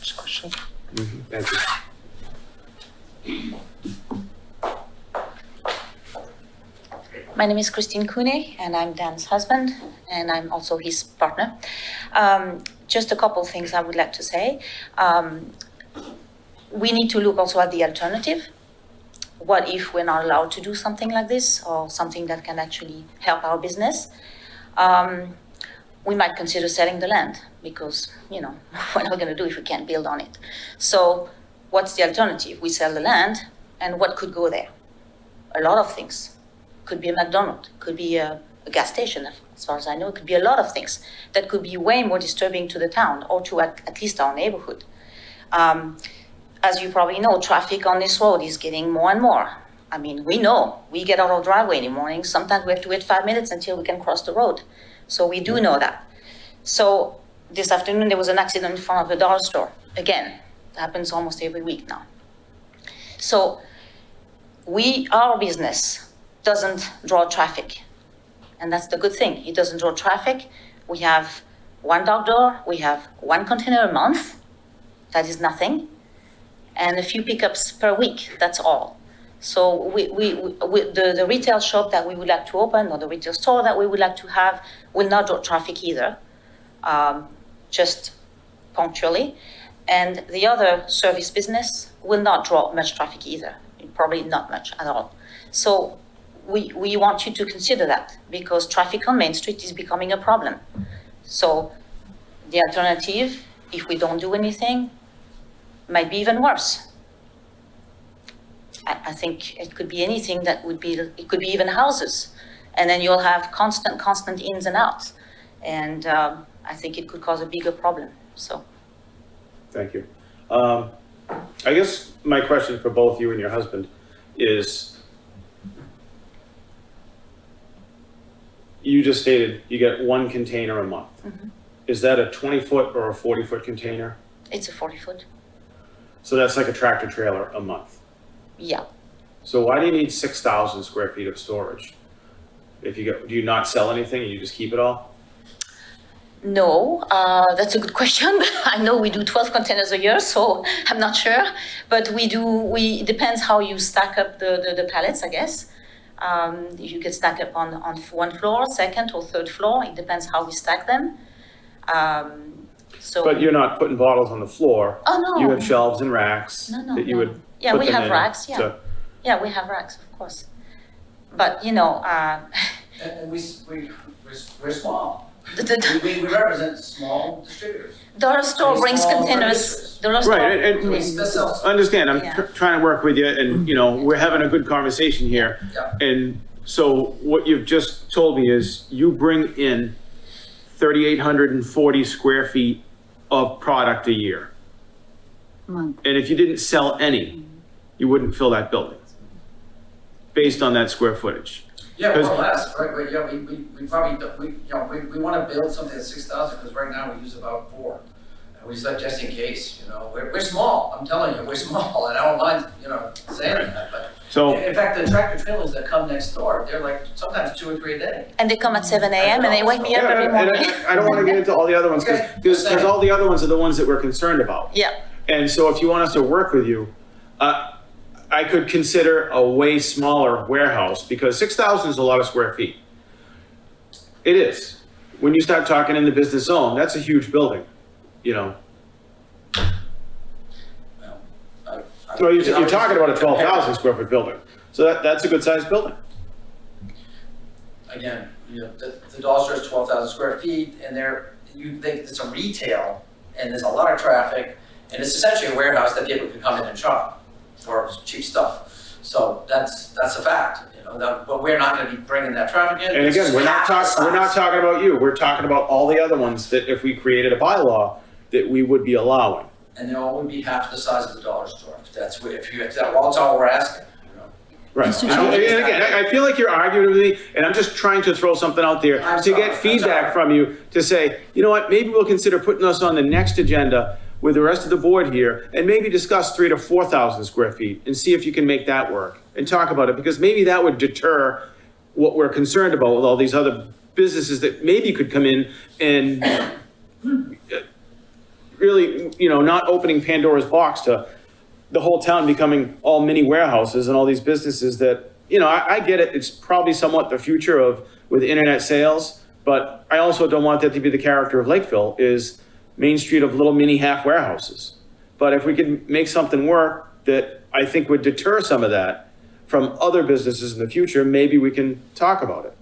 Just a question. Thank you. My name is Christine Kune, and I'm Dan's husband, and I'm also his partner. Just a couple things I would like to say. We need to look also at the alternative. What if we're not allowed to do something like this, or something that can actually help our business? We might consider selling the land, because, what are we going to do if we can't build on it? So what's the alternative? We sell the land, and what could go there? A lot of things. Could be a McDonald's, could be a gas station, as far as I know. It could be a lot of things that could be way more disturbing to the town, or to at least our neighborhood. As you probably know, traffic on this road is getting more and more. I mean, we get out of our driveway in the morning. Sometimes we have to wait 5 minutes until we can cross the road. So we do know that. So this afternoon, there was an accident in front of the dollar store. Again, it happens almost every week now. So our business doesn't draw traffic. And that's the good thing. It doesn't draw traffic. We have one dog door. We have one container a month. That is nothing. And a few pickups per week. That's all. So the retail shop that we would like to open, or the retail store that we would like to have, will not draw traffic either, just punctually. And the other service business will not draw much traffic either, probably not much at all. So we want you to consider that, because traffic on Main Street is becoming a problem. So the alternative, if we don't do anything, might be even worse. I think it could be anything it could be even houses. And then you'll have constant ins and outs. And I think it could cause a bigger problem, so. Thank you. I guess my question for both you and your husband is, you just stated you get one container a month. Mm-hmm. Is that a 20-foot or a 40-foot container? It's a 40-foot. So that's like a tractor trailer a month. Yeah. So why do you need 6,000 square feet of storage? Do you not sell anything and you just keep it all? No, that's a good question. I know we do 12 containers a year, so I'm not sure. But it depends how you stack up the pallets, I guess. You can stack up on one floor, second or third floor. It depends how we stack them. But you're not putting bottles on the floor. Oh, no. You have shelves and racks that you would Yeah, put we them have in racks, yeah. to- Yeah, we have racks, of course. But, And we're small. We represent small distributors. Dollar store brings Small containers. producers. Dollar store. Right, and understand, I'm Yeah. trying to work with you, and, we're having a good conversation here. Yeah. And so what you've just told me is you bring in 3,840 square feet of product a year. month. And if you didn't sell any, you wouldn't fill that building based on that square footage. Yeah, more or less, right, but yeah, we probably, we wanna build something at 6,000, because right now we use about 4. And we said, just in case, we're small, I'm telling you, we're small, and I don't mind, saying that, but. So, In fact, the tractor trailers that come next door, they're like sometimes 2 or 3 a day. And they come at 7 a.m. and they wake me up every and morning. I don't want to get into all the other ones, because all the other ones are the ones that we're concerned about. Yeah. And so if you want us to work with you, I could consider a way smaller warehouse, because 6,000 is a lot of square feet. It is. When you start talking in the business zone, that's a huge building, So you're talking about a 12,000 square foot building. So that's a good sized building. Again, the dollar store is 12,000 square feet, and it's a retail, and there's a lot of traffic, and it's essentially a warehouse that people can come in and shop for cheap stuff. So that's a fact, but we're not going to be bringing that traffic in. And again, we're not talking about you. We're talking about all the other ones that if we created a bylaw that we would be allowing. And they all would be half the size of the dollar store. That's all we're asking. Right. And again, I feel like you're arguing with me, and I'm just trying to throw something out there get feedback from you to say, you know what, maybe we'll consider putting us on the next agenda with the rest of the board here, and maybe discuss 3,000 to 4,000 square feet and see if you can make that work and talk about it, because maybe that would deter what we're concerned about with all these other businesses that maybe could come in and really, not opening Pandora's box to the whole town becoming all mini warehouses and all these businesses that, I get it. It's probably somewhat the future with internet sales, but I also don't want that to be the character of Lakeville, is Main Street of little mini half warehouses. But if we could make something work that I think would deter some of that from other businesses in the future, maybe we can talk about it.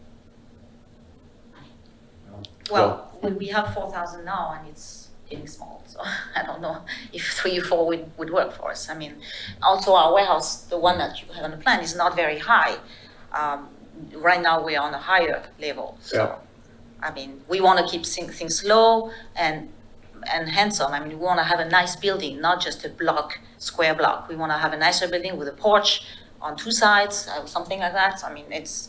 Well, we have 4,000 now and it's getting small, so I don't know if 3 or 4 would work for us. I mean, also our warehouse, the one that you have on the plan, is not very high. Right now we're on a higher level, so I mean, we want to keep things low and handsome. I mean, we want to have a nice building, not just a square block. We want to have a nicer building with a porch on 2 sides, something like that. I mean, it's.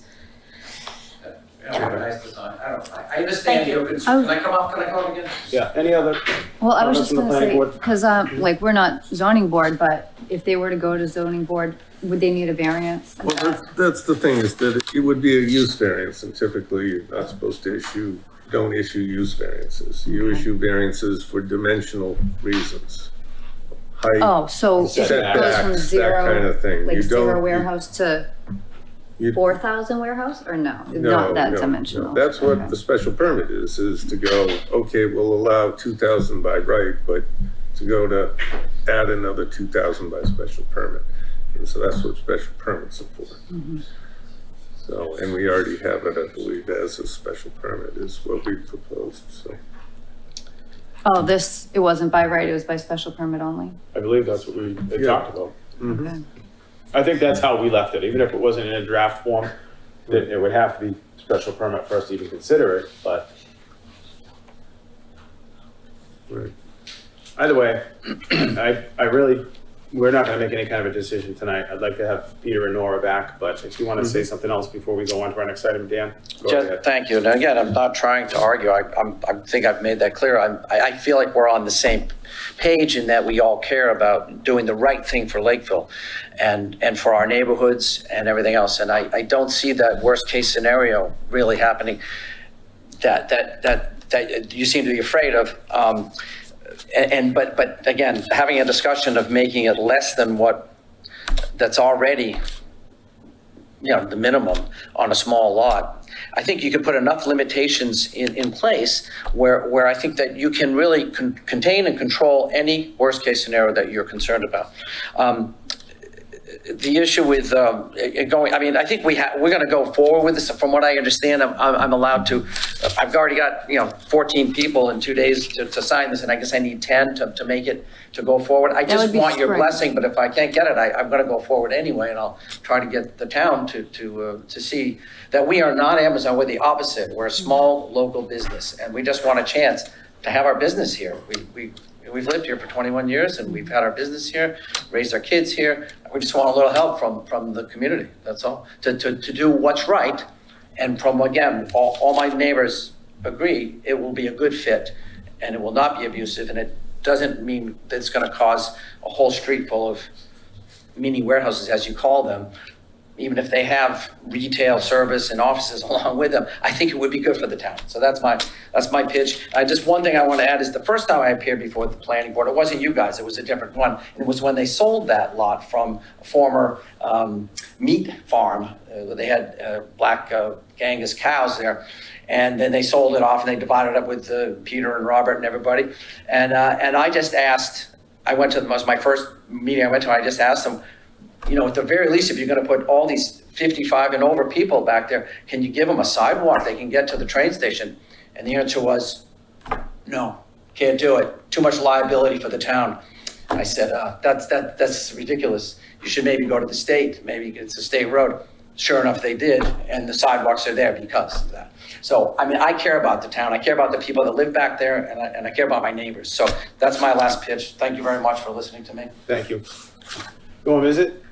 Nice design. I understand your concern. Can I come up again? Yeah, any other? Well, I was just comments from the gonna say, planning board? because we're not zoning board, but if they were to go to zoning board, would they need a variance? Well, that's the thing, is that it would be a use variance, and typically you're not supposed to don't issue use variances. You issue variances for dimensional reasons. Height, Oh, so if it goes from setbacks, zero, that kind of thing. like You zero don't- warehouse to you- 4,000 warehouse, or no? No, Not that no, dimensional? no. That's what Okay. the special permit is to go, okay, we'll allow 2,000 by right, but to go to add another 2,000 by special permit. And so that's what special permits are for. So, and we already have it, I believe, as a special permit is what we proposed, so. Oh, it wasn't by right, it was by special permit only? I believe that's what we Yeah. talked about. Okay. I think that's how we left it, even if it wasn't in a draft form, that it would have to be special permit for us to even consider it, but Right. either way, we're not gonna make any kind of a decision tonight. I'd like to have Peter and Nora back, but if you wanna say something else before we go on to our next item, Dan, go ahead. Thank you. And again, I'm not trying to argue. I think I've made that clear. I feel like we're on the same page in that we all care about doing the right thing for Lakeville and for our neighborhoods and everything else. And I don't see that worst case scenario really happening that you seem to be afraid of. But again, having a discussion of making it less than that's already, the minimum on a small lot, I think you could put enough limitations in place where I think that you can really contain and control any worst case scenario that you're concerned about. The issue with I think we're going to go forward with this. From what I understand, I'm allowed to. I've already got 14 people in 2 days to sign this, and I guess I need 10 to make it to go forward. I just want your blessing, but if I can't get it, I'm going to go forward anyway, and I'll try to get the town to see that we are not Amazon. We're the opposite. We're a small local business, and we just want a chance to have our business here. We've lived here for 21 years and we've had our business here, raised our kids here. We just want a little help from the community, that's all, to do what's right. And from, again, all my neighbors agree, it will be a good fit and it will not be abusive, and it doesn't mean that it's gonna cause a whole street full of mini warehouses, as you call them. Even if they have retail service and offices along with them, I think it would be good for the town. So that's my pitch. Just one thing I want to add is the first time I appeared before the planning board, it wasn't you guys, it was a different one. It was when they sold that lot from a former meat farm. They had black Angus cows there. And then they sold it off and they divided up with Peter and Robert and everybody. And I just asked, it was my first meeting I went to, I just asked them, you know, at the very least, if you're gonna put all these 55 and over people back there, can you give them a sidewalk they can get to the train station? And the answer was, no, can't do it. Too much liability for the town. I said, that's ridiculous. You should maybe go to the state. Maybe it's a state road. Sure enough, they did, and the sidewalks are there because of that. So, I mean, I care about the town. I care about the people that live back there, and I care about my neighbors. So that's my last pitch. Thank you very much for listening to me. Thank you. Go and visit.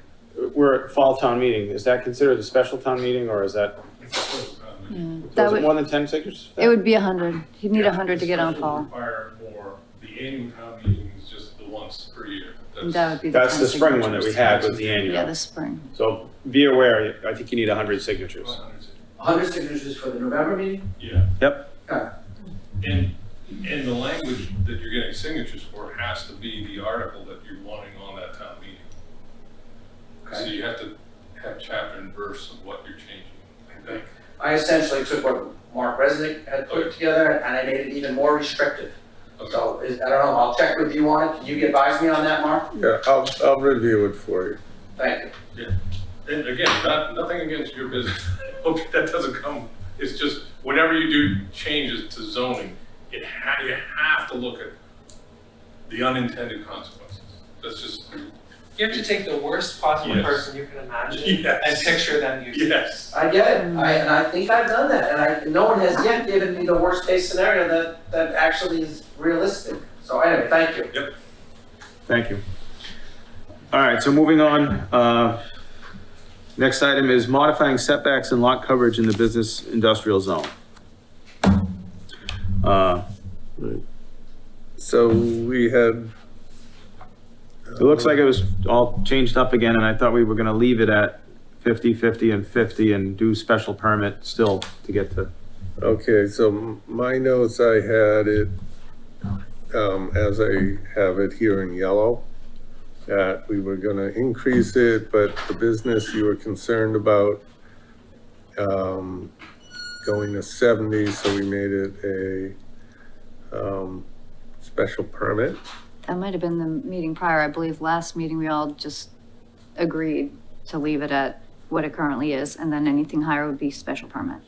We're at fall town meeting. Is that considered a special town meeting, or is that? That Was it would, more than 10 signatures? for that? it would be 100. You'd need 100 to get on fall. Require more, the annual town meeting is just the once per year. That would be the That's 10 the spring one that we signatures. had with the annual. Yeah, the spring. So be aware, I think you need 100 signatures. 100 signatures for the November meeting? Yeah, Yep. and the language that you're getting signatures for has to be the article that you're wanting on that town meeting. So you have to have chapter and verse of what you're changing, I think. I essentially took what Mark Resnick had put together and I made it even more restrictive. Okay. So, I don't know, I'll check with you on it. Can you advise me on that, Mark? Yeah, I'll review it for you. Thank you. Yeah, and again, nothing against your business. Hope that doesn't come, it's just, whenever you do changes to zoning, you have to look at the unintended consequences. That's just, You have to take the worst possible Yes. person you can imagine Yes. and picture them using. yes. I get it, and I think I've done that, and no one has yet given me the worst case scenario that actually is realistic. So anyway, thank you. Yep. Thank you. All right, so moving on. Next item is modifying setbacks and lot coverage in the business industrial zone. So we had. It looks like it was all changed up again, and I thought we were gonna leave it at 50, 50, and 50 and do special permit still to get to. Okay, so my notes, I had it, as I have it here in yellow, that we were gonna increase it, but the business you were concerned about, going to 70, so we made it a, special permit. That might have been the meeting prior. I believe last meeting, we all just agreed to leave it at what it currently is, and then anything higher would be special permit.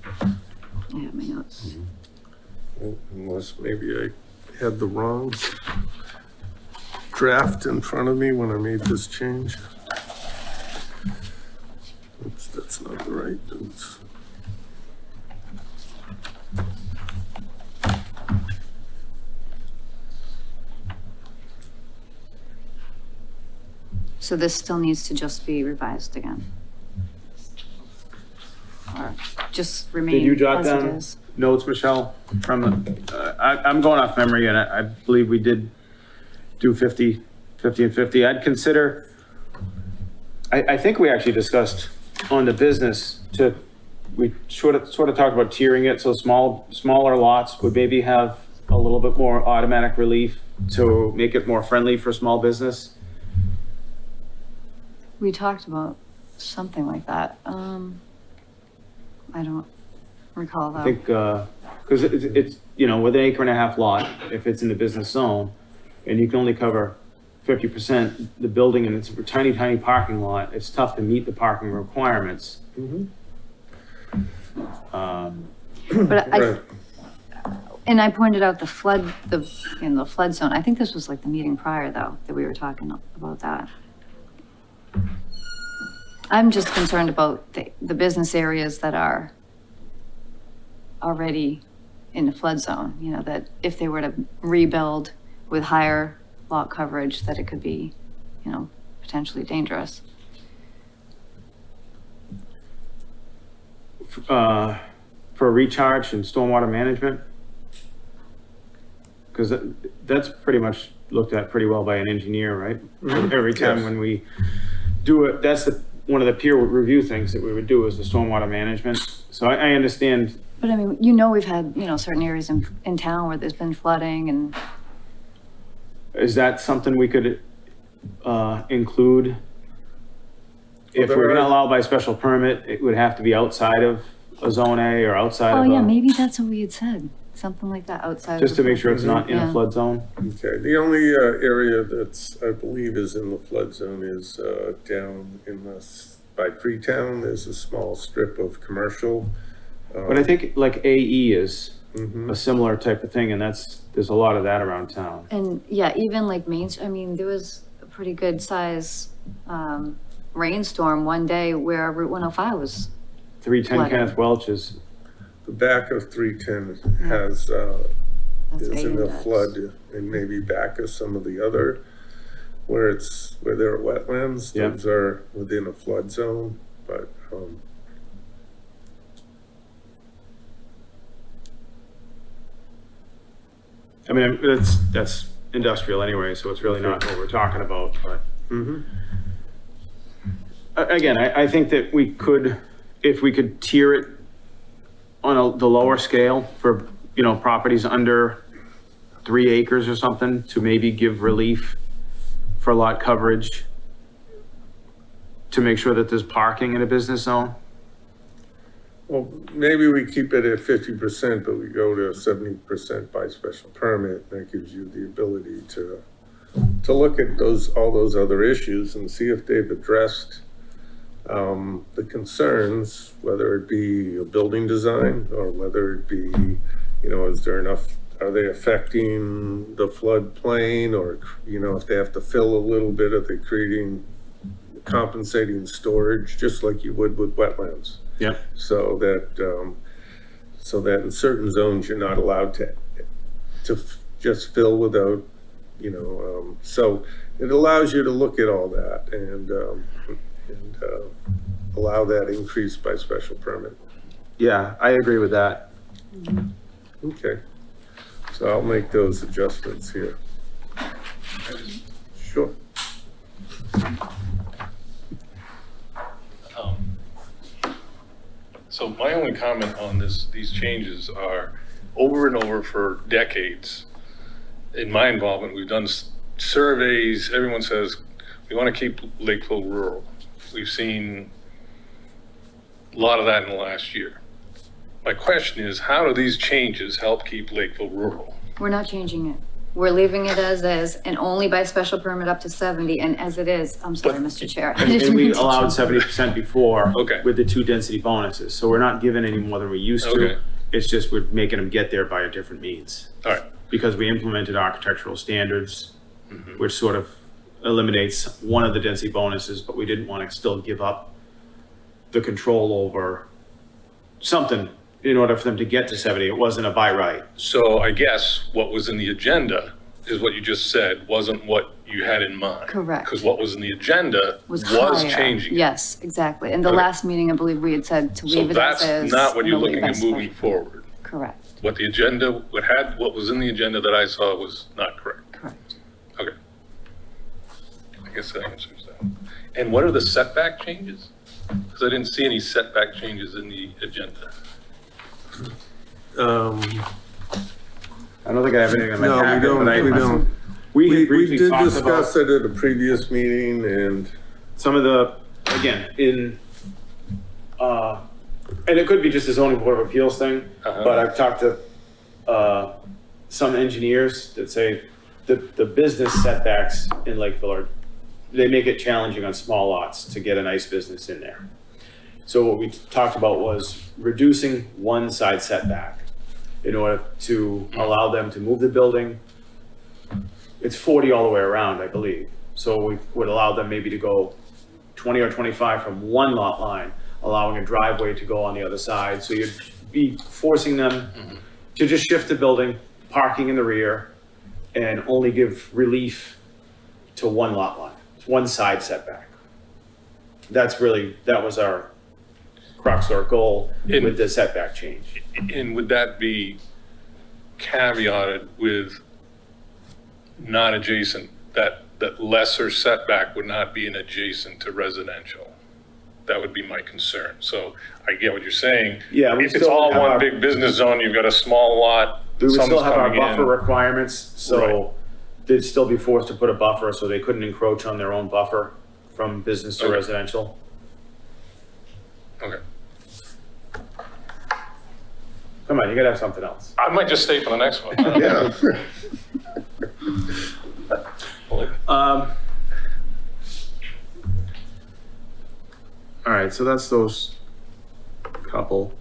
I have my notes. Unless maybe I had the wrong draft in front of me when I made this change. Oops, that's not the right notes. So this still needs to just be revised again. Or just Did you remain jot as it down is. notes, Michelle, from, I'm going off memory, and I believe we did do 50, 50 and 50. I'd consider, I think we actually discussed on the business we sort of talked about tiering it, so smaller lots would maybe have a little bit more automatic relief to make it more friendly for small business. We talked about something like that. I don't recall I that. think, because it's, with an 1.5 acre lot, if it's in the business zone, and you can only cover 50% the building, and it's a tiny, tiny parking lot, it's tough to meet the parking requirements. But Right. and I pointed out the flood zone. I think this was like the meeting prior though, that we were talking about that. I'm just concerned about the business areas that are already in the flood zone, you know, that if they were to rebuild with higher lot coverage, that it could be, you know, potentially dangerous. For recharge and stormwater management? Because that's pretty much looked at pretty well by an engineer, right? Every time Yes. when we do it, that's one of the peer review things that we would do is the stormwater management. So I understand. But I mean, you know, we've had, you know, certain areas in town where there's been flooding and, Is that something we could include? If we're gonna allow by special permit, it would have to be outside of a zone A or outside oh of yeah, a, maybe that's what we had said, something like that outside. just of to the make sure it's not in a Yeah. flood zone. Okay, the only area that's, I believe is in the flood zone is down in by Freetown. There's a small strip of commercial. But I think like AE is Mhm. a similar type of thing, and there's a lot of that around town. And yeah, even like I mean, there was a pretty good size rainstorm one day where Route 105 was, 310 Flooding. Kenneth Welch is, The back of 310 has, that's is in A the index. flood, and maybe back of some of the other, where there are wetlands, Yeah. those are within a flood zone, but, I mean, that's industrial anyway, so it's really not what we're talking about, but. mhm. Again, I think that we could, if we could tier it on the lower scale for, you know, properties under 3 acres or something, to maybe give relief for lot coverage, to make sure that there's parking in a business zone. Well, maybe we keep it at 50%, but we go to 70% by special permit. That gives you the ability to look at all those other issues and see if they've addressed the concerns, whether it be a building design or whether it be, you know, are they affecting the floodplain, or, you know, if they have to fill a little bit, are they compensating storage, just like you would with wetlands? Yep. So that in certain zones, you're not allowed to just fill without, you know, so it allows you to look at all that and allow that increase by special permit. Yeah, I agree with that. Okay, so I'll make those adjustments here. Sure. So my only comment on these changes are, over and over for decades, in my involvement, we've done surveys, everyone says, we want to keep Lakeville rural. We've seen a lot of that in the last year. My question is, how do these changes help keep Lakeville rural? We're not changing it. We're leaving it as is and only by special permit up to 70 and as it is. I'm sorry, Mr. Chair. I didn't And we mean to allowed jump. 70% before. Okay. With the 2 density bonuses, so we're not giving any more than we used Okay. to. It's just we're making them get there by a different means. All right. Because we implemented architectural standards, which sort of eliminates one of the density bonuses, but we didn't want to still give up the control over something in order for them to get to 70. It wasn't a by right. So I guess what was in the agenda is what you just said, wasn't what you had in mind. Correct. Because what was in the agenda was higher. changing. it. Yes, exactly. In the Okay. last meeting, I believe we had said to So leave it as that's is. not what and you're only looking by at moving special- forward. Correct, What the agenda, what was in the agenda that I saw was not correct. correct. Okay. I guess that answers that. And what are the setback changes? Because I didn't see any setback changes in the agenda. I don't think I have anything in my No, we packet, don't, but I. we don't. We had We briefly did talked discuss about it at a previous meeting, and some of the, again, and it could be just a zoning board of appeals thing, Uh-huh. but I've talked to, some engineers that say the business setbacks in Lakeville they make it challenging on small lots to get a nice business in there. So what we talked about was reducing one side setback in order to allow them to move the building. It's 40 all the way around, I believe. So we would allow them maybe to go 20 or 25 from one lot line, allowing a driveway to go on the other side. So you're be forcing them to just shift the building, parking in the rear, and only give relief to one lot line, one side setback. That was our crux or goal with the setback change. And would that be caveated with not adjacent, that lesser setback would not be an adjacent to residential? That would be my concern. So I get what you're saying. Yeah, we if it's still all have one our- big business zone, you've got a small lot. We would still someone's have our coming in. buffer requirements, so Right. they'd still be forced to put a buffer, so they couldn't encroach on their own buffer from business to Okay. residential. Okay. Come on, you gotta have something else. I might just stay for the next one. Yeah. All right, so that's those couple.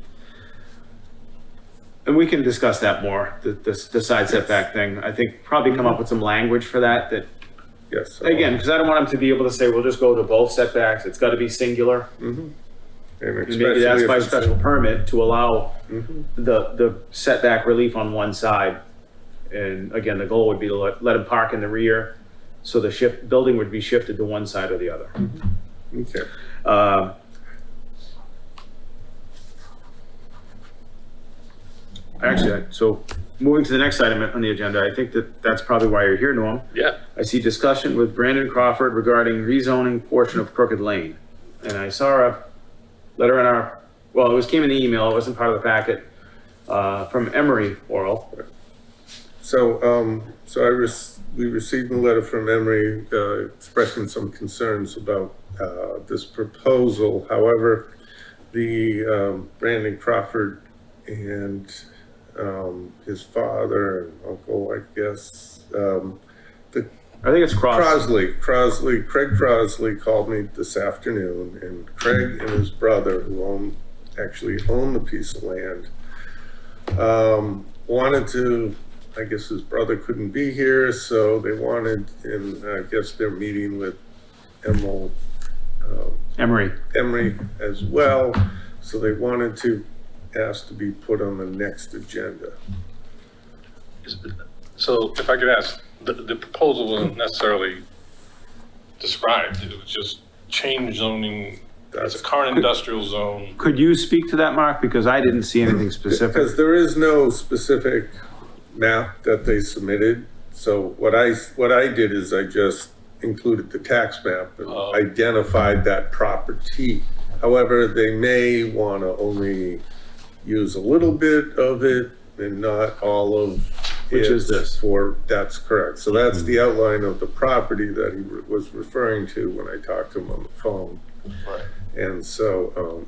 And we can discuss that more, the side setback thing. I think probably come up with some language for that, Yes. again, because I don't want them to be able to say, we'll just go to both setbacks. It's gotta be singular. And And especially maybe that's if by it's- special permit to allow the setback relief on one side. And again, the goal would be to let them park in the rear, so the building would be shifted to one side or the other. Okay. Actually, so moving to the next item on the agenda, I think that's probably why you're here, Norm. Yeah. I see discussion with Brandon Crawford regarding rezoning portion of Crooked Lane. And I saw a letter in came in the email, it wasn't part of the packet, from Emery Oral. So, we received a letter from Emery expressing some concerns about this proposal. However, the Brandon Crawford and his father and uncle, I guess, I think it's Craig Crosley called me this afternoon, and Craig and his brother, who actually own the piece of land, wanted to, I guess his brother couldn't be here, so they wanted, and I guess they're meeting with Emery. Emery as well, so they wanted to ask to be put on the next agenda. So if I could ask, the proposal wasn't necessarily described, it was just change zoning. It's a current industrial zone. Could you speak to that, Mark? Because I didn't see anything specific. Because there is no specific map that they submitted. So what I did is I just included the tax map and identified that property. However, they may want to only use a little bit of it and not all of Which is this? That's correct. So that's the outline of the property that he was referring to when I talked to him on the phone. Right. And so,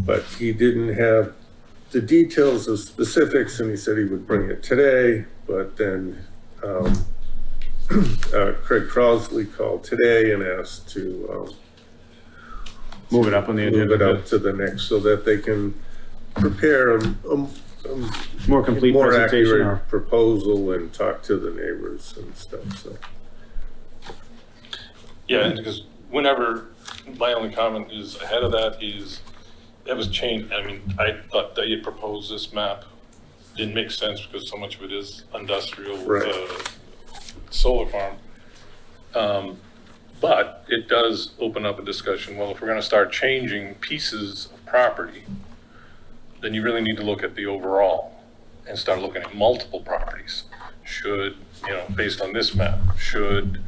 but he didn't have the details of specifics, and he said he would bring it today, but then Craig Crosley called today and asked to Move it up on the move agenda. it up to the next, so that they can prepare a More complete more presentation. accurate proposal and talk to the neighbors and stuff, so. Yeah, because whenever, my only comment is ahead of that is, that was changed, I mean, I thought they had proposed this map, didn't make sense because so much of it is industrial, Right. Solar farm. But it does open up a discussion, well, if we're gonna start changing pieces of property, then you really need to look at the overall and start looking at multiple properties. Should, based on this map, should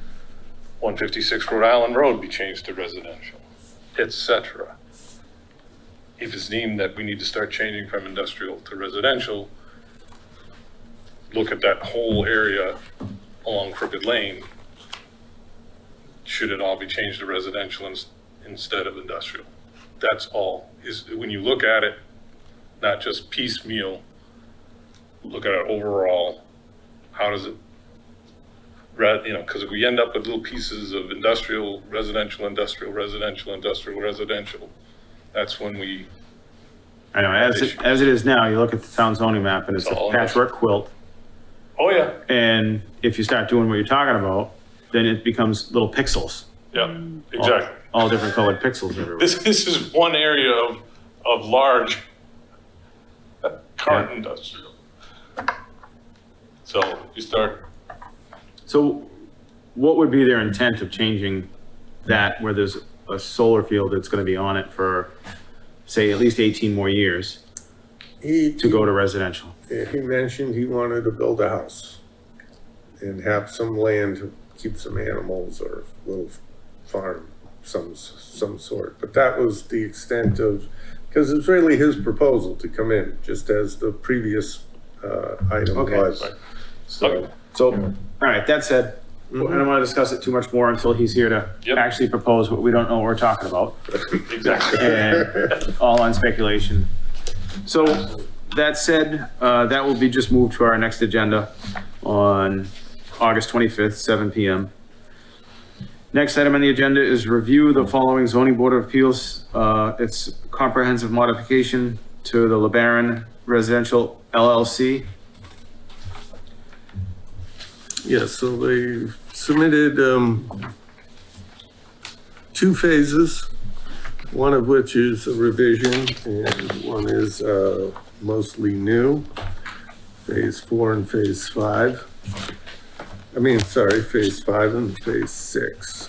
156 Rhode Island Road be changed to residential, etc. If it's deemed that we need to start changing from industrial to residential, look at that whole area along Crooked Lane. Should it all be changed to residential instead of industrial? That's all. Is when you look at it, not just piecemeal, look at it overall. How does it, because if we end up with little pieces of industrial, residential, industrial, residential, industrial, residential, that's when we. I know, as it is now, you look at the town zoning map and it's It's all a patchwork quilt. Oh, yeah. And if you start doing what you're talking about, then it becomes little pixels. Yeah, exactly. All different colored pixels everywhere. This is one area of large current industrial. So you start, So what would be their intent of changing that where there's a solar field that's gonna be on it for, say, at least 18 more years to go to residential? He mentioned he wanted to build a house and have some land to keep some animals or a little farm, some sort. But that was the extent of, because it's really his proposal to come in, just as the previous item Okay. was. So, all right, that said, I don't wanna discuss it too much more until he's here to Yep. actually propose what we don't know what we're talking about. exactly. And all on speculation. So that said, that will be just moved to our next agenda on August 25th, 7 PM. Next item on the agenda is review the following zoning board of appeals. It's comprehensive modification to the LeBaron Residential LLC. yeah, so they submitted 2 phases, one of which is a revision and one is mostly new, phase 4 and phase 5. I mean, sorry, phase 5 and phase 6.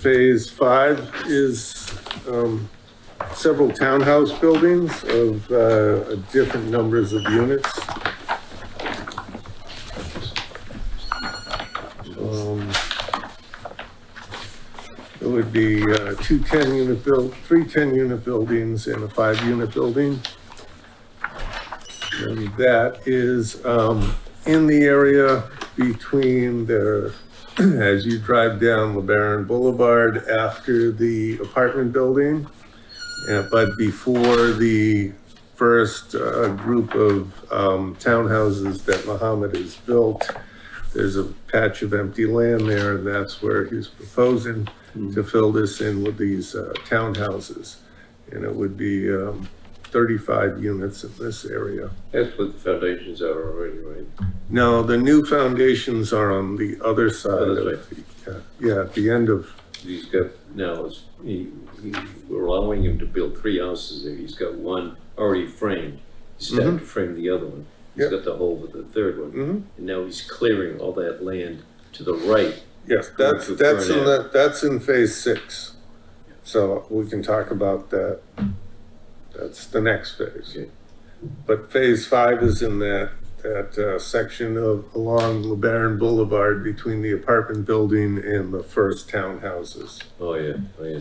Phase 5 is several townhouse buildings of different numbers of units. It would be 3 10-unit buildings and a 5-unit building. And that is in the area between the, as you drive down LeBaron Boulevard after the apartment building, but before the first group of townhouses that Muhammad has built. There's a patch of empty land there, and that's where he's proposing to fill this in with these townhouses. And it would be 35 units in this area. That's what the foundations are already, right? No, the new foundations are on the other side Other of yeah, at the end of, He's got, now, we're allowing him to build 3 houses there. He's got one already framed. He's starting to frame the other one. He's Yep. got the hole with the third one. And now he's clearing all that land to the right. yes, that's in phase 6. So we can talk about that. That's the next phase. Okay. But phase 5 is in that section of along LeBaron Boulevard between the apartment building and the first townhouses. Oh, yeah, oh, yeah.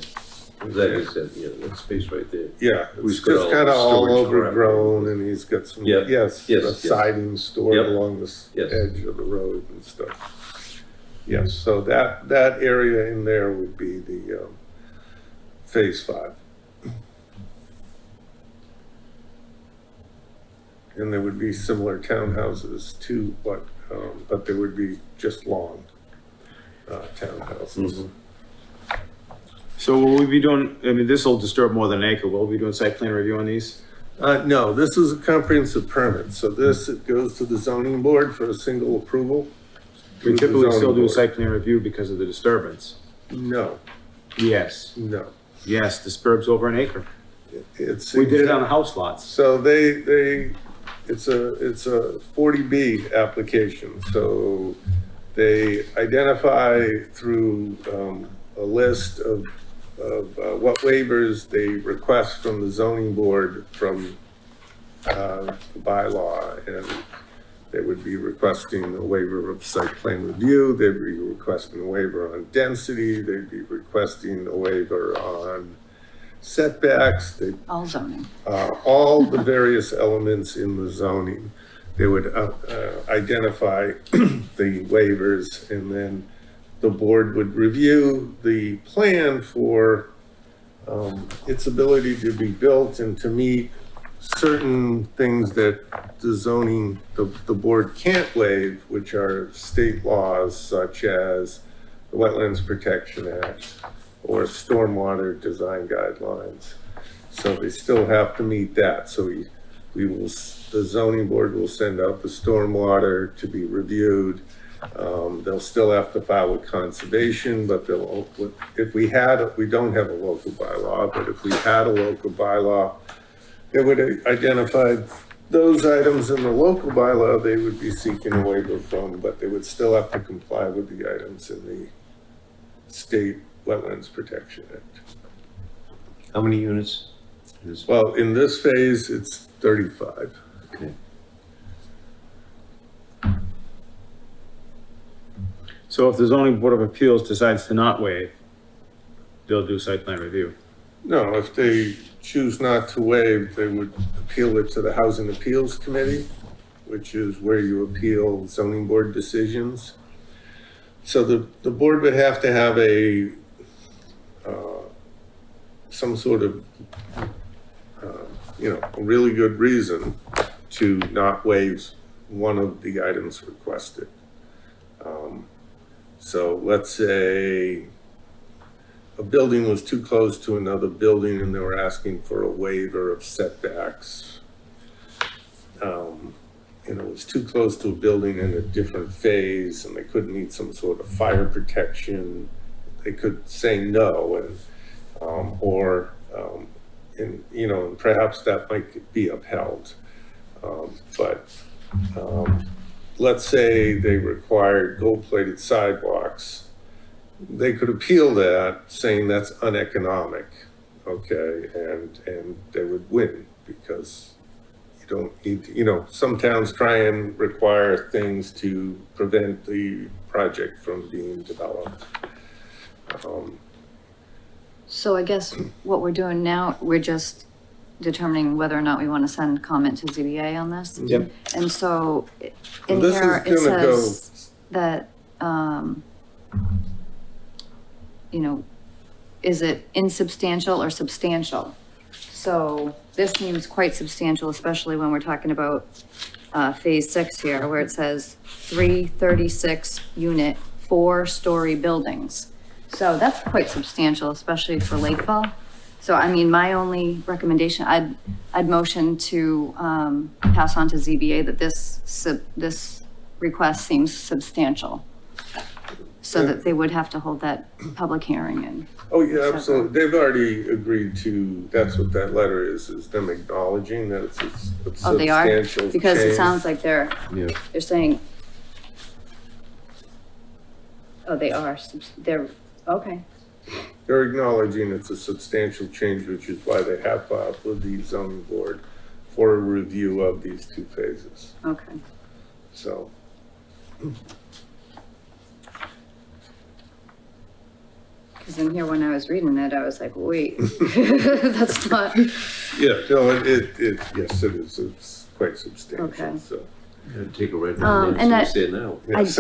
That is, that space right there. Yeah, Who's it's got just all kind of the all storage overgrown, and he's got some, Yep. yes, Yes, the yes. siding stored Yep. along the Yes. edge of the road and stuff. Yes, so that area in there would be the phase 5. And there would be similar townhouses too, but there would be just long townhouses. So will we be doing, I mean, this will disturb more than an acre. Will we be doing site plan review on these? No, this is a comprehensive permit, so it goes to the zoning board for a single approval. We through the typically still zoning do board. site plan review because of the disturbance. No, Yes, no. yes, disturbs over an acre. It's. We did it on the house lots. So it's a 40B application, so they identify through a list of what waivers they request from the zoning board from the bylaw, and they would be requesting a waiver of site plan review, they'd be requesting a waiver on density, they'd be requesting a waiver on setbacks, All zoning. all the various elements in the zoning. They would identify the waivers, and then the board would review the plan for its ability to be built and to meet certain things that the zoning, the board can't waive, which are state laws such as the Wetlands Protection Act or stormwater design guidelines. So they still have to meet that. So the zoning board will send out the stormwater to be reviewed. They'll still have to file with conservation, but we don't have a local bylaw, but if we had a local bylaw, It would identify those items in the local bylaw they would be seeking a waiver from, but they would still have to comply with the items in the State Wetlands Protection Act. How many units? Well, in this phase, it's 35. Okay. So if the zoning board of appeals decides to not waive, they'll do site plan review. No, if they choose not to waive, they would appeal it to the Housing Appeals Committee, which is where you appeal zoning board decisions. So the board would have to have some sort of, a really good reason to not waive one of the items requested. So let's say a building was too close to another building and they were asking for a waiver of setbacks. It was too close to a building in a different phase and they couldn't meet some sort of fire protection. They could say no, and perhaps that might be upheld. But let's say they required gold-plated sidewalks. They could appeal that, saying that's uneconomic, okay, and they would win because you don't need to, some towns try and require things to prevent the project from being developed. So I guess what we're doing now, we're just determining whether or not we want to send comment to ZBA on this. Yep. And so in This is here, it gonna says that, is it insubstantial or substantial? So this seems quite substantial, especially when we're talking about phase 6 here, where it says 336 unit, 4-story buildings. So that's quite substantial, especially for Lakeville. So, I mean, my only recommendation, I'd motion to pass on to ZBA that this request seems substantial. So that they would have to hold that public hearing and. Oh, yeah, absolutely. They've already agreed to, that's what that letter is them acknowledging that it's a substantial Oh, they are? Because it change. sounds like they're saying. Oh, they are, they're, okay. They're acknowledging it's a substantial change, which is why they have filed with the zoning board for a review of these 2 phases. Okay. So, Because in here, when I was reading it, I was like, wait, that's not, yeah, no, yes, it is. It's quite substantial, Okay. so. Take a right down there and and see what they say now. Yes.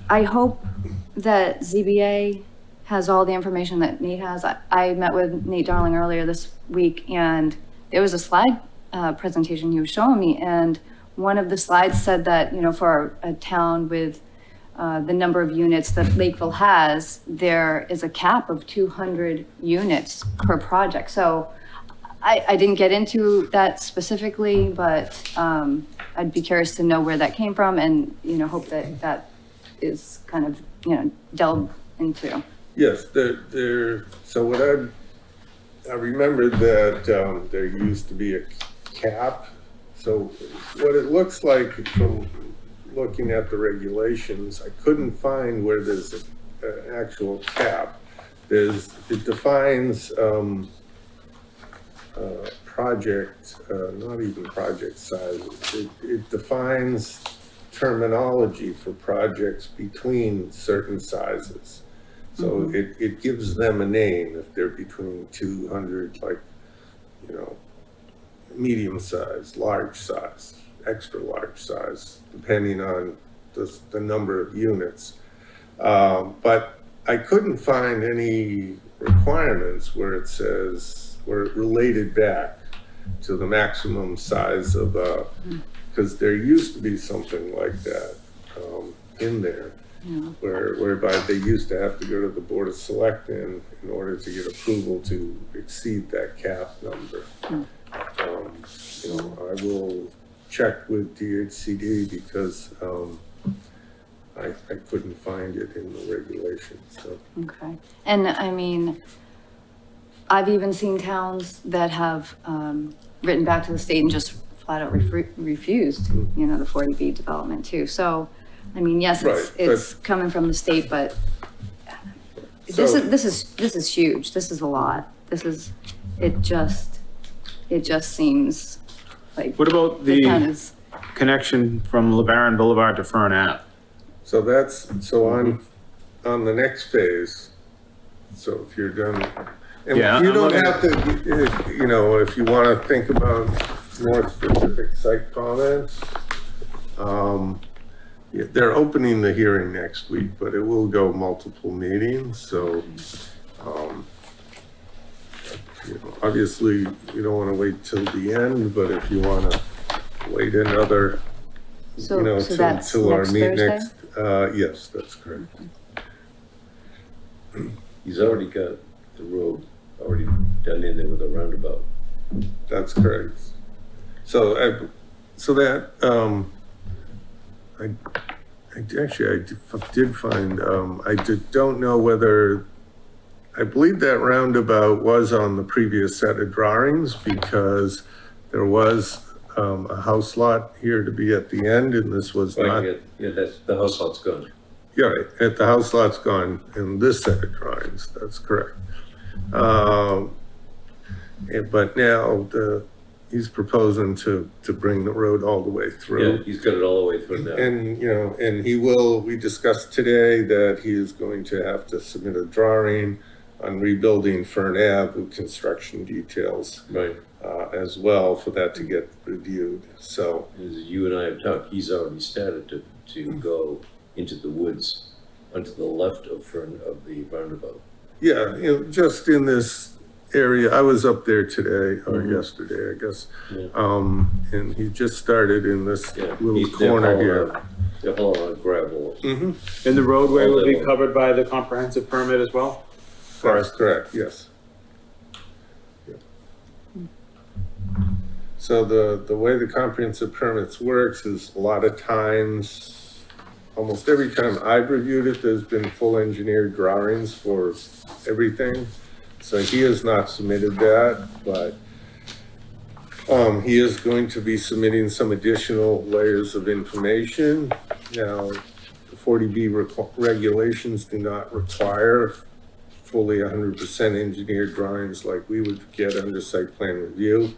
I hope that ZBA has all the information that Nate has. I met with Nate Darling earlier this week and there was a slide presentation he was showing me. And one of the slides said that, for a town with the number of units that Lakeville has, there is a cap of 200 units per project. So I didn't get into that specifically, but I'd be curious to know where that came from and, hope that that is kind of, delved into. Yes, so what I remember that there used to be a cap. So what it looks like from looking at the regulations, I couldn't find where there's an actual cap. It defines project, not even project sizes. It defines terminology for projects between certain sizes. So it gives them a name if they're between 200, like, medium size, large size, extra large size, depending on the number of units. But I couldn't find any requirements where it says, where it related back to the maximum size of, because there used to be something like that in there. Whereby they used to have to go to the Board of Selectmen in order to get approval to exceed that cap number. I will check with DHCD because I couldn't find it in the regulations, so. Okay. And I mean, I've even seen towns that have written back to the state and just flat out refused, you know, the 40B development too. So, I mean, yes, Right, it's coming from the state, but this is huge. This is a lot. It just seems like What about the town the is, connection from LeBaron Boulevard to Fern Ave? So on the next phase, so if you're done, and Yeah, you I'm don't looking- have to, you know, if you want to think about more specific site comments, yeah, they're opening the hearing next week, but it will go multiple meetings, so, you know, obviously, you don't want to wait till the end, but if you want to wait another, so, you know, so that's till our next meet Thursday? next, yes, that's correct. He's already got the road already done in there with a roundabout. That's correct. So I did find, don't know whether, I believe that roundabout was on the previous set of drawings because there was a house lot here to be at the end and this was not. Right, yeah, that's, the house lot's gone. Yeah, right, at the house lot's gone in this set of drawings, that's correct. But now he's proposing to bring the road all the way through. Yeah, he's got it all the way through now. And, you know, and we discussed today that he is going to have to submit a drawing on rebuilding Fern Ave with construction details. Right. As well for that to get reviewed, so. As you and I have talked, he's already started to go into the woods onto the left of the roundabout. Yeah, you know, just in this area, I was up there today or yesterday, I guess. Yeah. And he just started in this Yeah, little corner here. They're hauling on gravel. Mm-hmm. And the roadway will be covered by the comprehensive permit as well? That's correct, yes. Yeah. So the way the comprehensive permits works is a lot of times, almost every time I've reviewed it, there's been full engineered drawings for everything. So he has not submitted that, but he is going to be submitting some additional layers of information. Now, the 40B regulations do not require fully 100% engineered drawings like we would get under site plan review.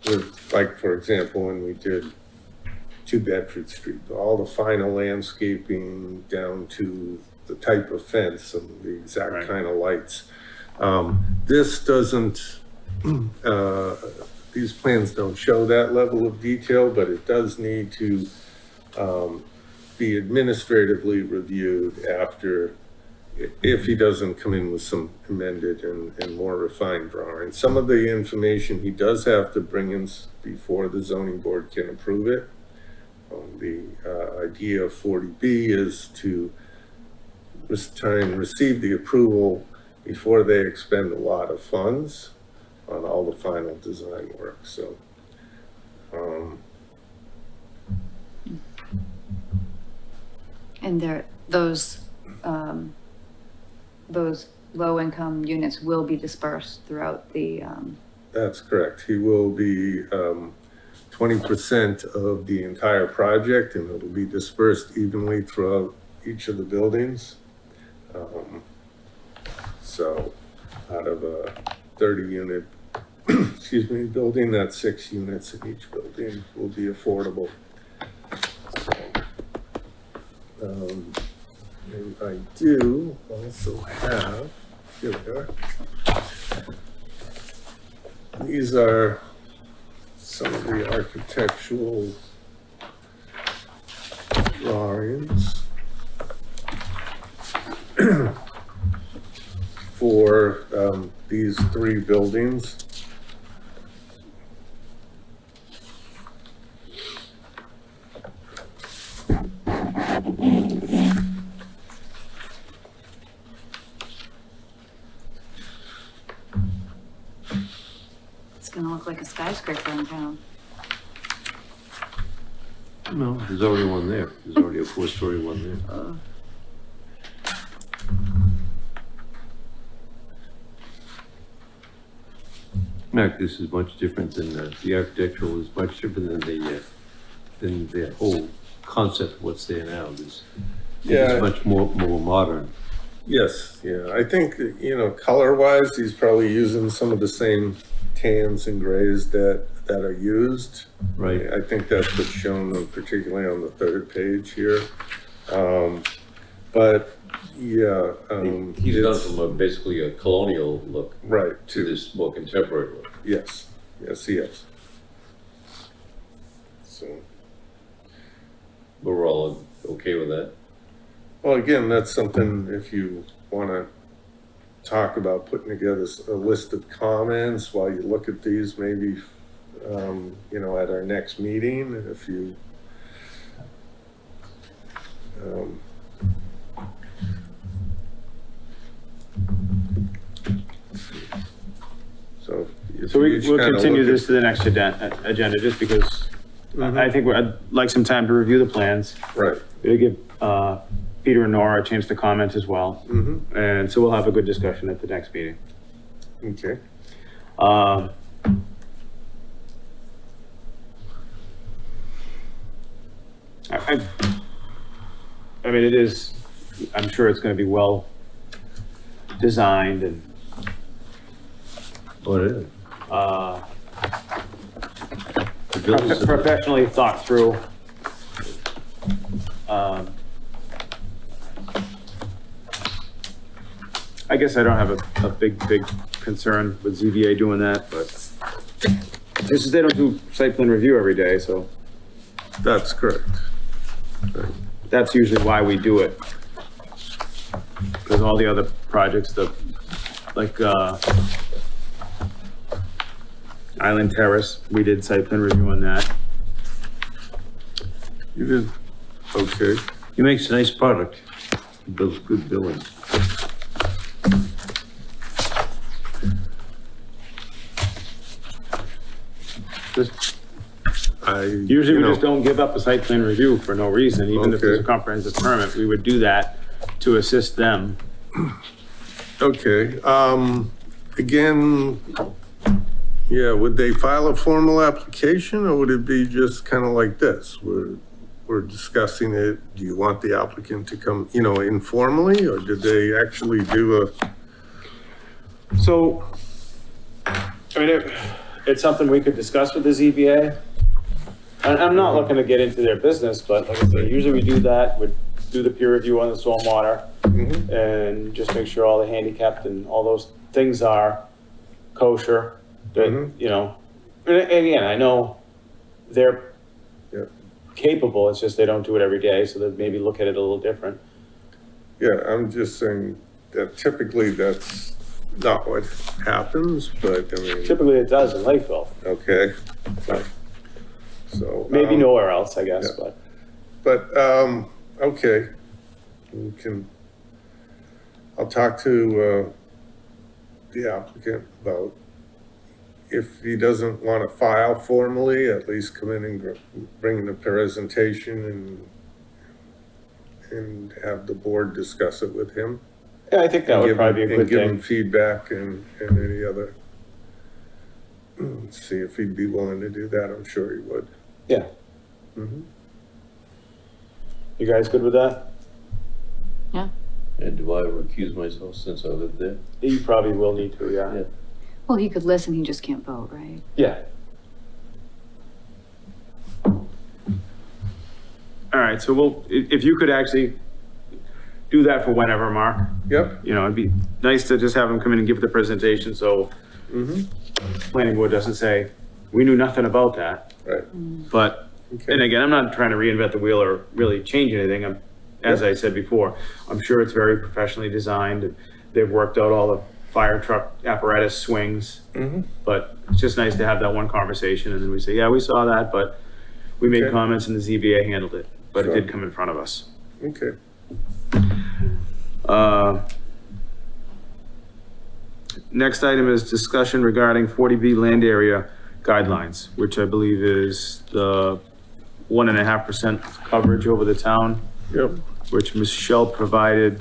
With, like, for example, when we did 2 Bedford Street, all the final landscaping down to the type of fence and the exact kind of lights. This doesn't, these plans don't show that level of detail, but it does need to be administratively reviewed after, if he doesn't come in with some amended and more refined drawings. Some of the information he does have to bring in before the zoning board can approve it. The idea of 40B is to try and receive the approval before they expend a lot of funds on all the final design work, so. and those low-income units will be dispersed throughout the, That's correct. He will be 20% of the entire project and it'll be dispersed evenly throughout each of the buildings. So out of a 30-unit, excuse me, building, that's 6 units in each building will be affordable. And I do also have, here we are. These are some of the architectural drawings for these 3 buildings. it's gonna look like a skyscraper in town. No, there's already one there. There's already a 4-story one there. Mac, this is much different than the architectural is much different than the whole concept of what's there now. This is much more modern. Yes, yeah, I think, you know, color-wise, he's probably using some of the same tans and grays that are used. Right. I think that's what's shown particularly on the third page here. But, yeah. He's done from basically a colonial look. Right. To this more contemporary look. Yes, yes, he is. So, We're all okay with that. well, again, that's something, if you want to talk about putting together a list of comments while you look at these, maybe, you know, at our next meeting, if you, so. if So you each we'll kinda continue look at- this to the next agenda, just because I think I'd like some time to review the plans. Right. It'll give, Peter and Nora a chance to comment as well. Mm-hmm, And so we'll have a good discussion at the next meeting. okay. I mean, it is, I'm sure it's gonna be well designed and, Oh, it is. The buildings are- professionally thought through. I guess I don't have a big concern with ZBA doing that, but this is, they don't do site plan review every day, so That's correct. that's usually why we do it. Because all the other projects, like, Island Terrace, we did site plan review on that. You did, okay. He makes a nice product. He builds good buildings. Usually we just don't give up a site plan review for no reason, even if there's a Okay. comprehensive permit, we would do that to assist them. Okay, again, yeah, would they file a formal application or would it be just kind of like this? We're discussing it, do you want the applicant to come, you know, informally, or did they actually do a? So, I mean, it's something we could discuss with the ZBA. And I'm not looking to get into their business, but like I said, usually we do that, we do the peer review on the stormwater and just make sure all the handicapped and all those things are kosher, that, you know, and again, I know they're capable, it's just they don't do it every day, so they maybe look at it a little different. Yeah, I'm just saying that typically that's not what happens, but I mean. Typically it does in Lakeville, Okay, fine. So. maybe nowhere else, I guess, yeah. but. But, okay, I'll talk to, the applicant about if he doesn't want to file formally, at least come in and bring in a presentation and have the board discuss it with him. Yeah, I think that would probably be a And good give him thing. feedback and any other, see if he'd be willing to do that, I'm sure he would. Yeah. Mhm. You guys good with that? And do I recuse myself since I live there? You probably will need to, yeah. Yeah. Well, he could listen, he just can't vote, right? Yeah. All right, so if you could actually do that for whenever, Mark, Yep. you know, it'd be nice to just have him come in and give the presentation, so planning board doesn't say, we knew nothing about that. Right. But, Okay. and again, I'm not trying to reinvent the wheel or really change anything. As I said before, I'm sure it's very professionally designed, and they've worked out all the fire truck apparatus swings. But it's just nice to have that one conversation, and then we say, yeah, we saw that, but we made Okay. comments and the ZBA handled it, but it Sure. did come in front of us. Okay. Next item is discussion regarding 40B land area guidelines, which I believe is the 1.5% coverage over the town, Yep. which Michelle provided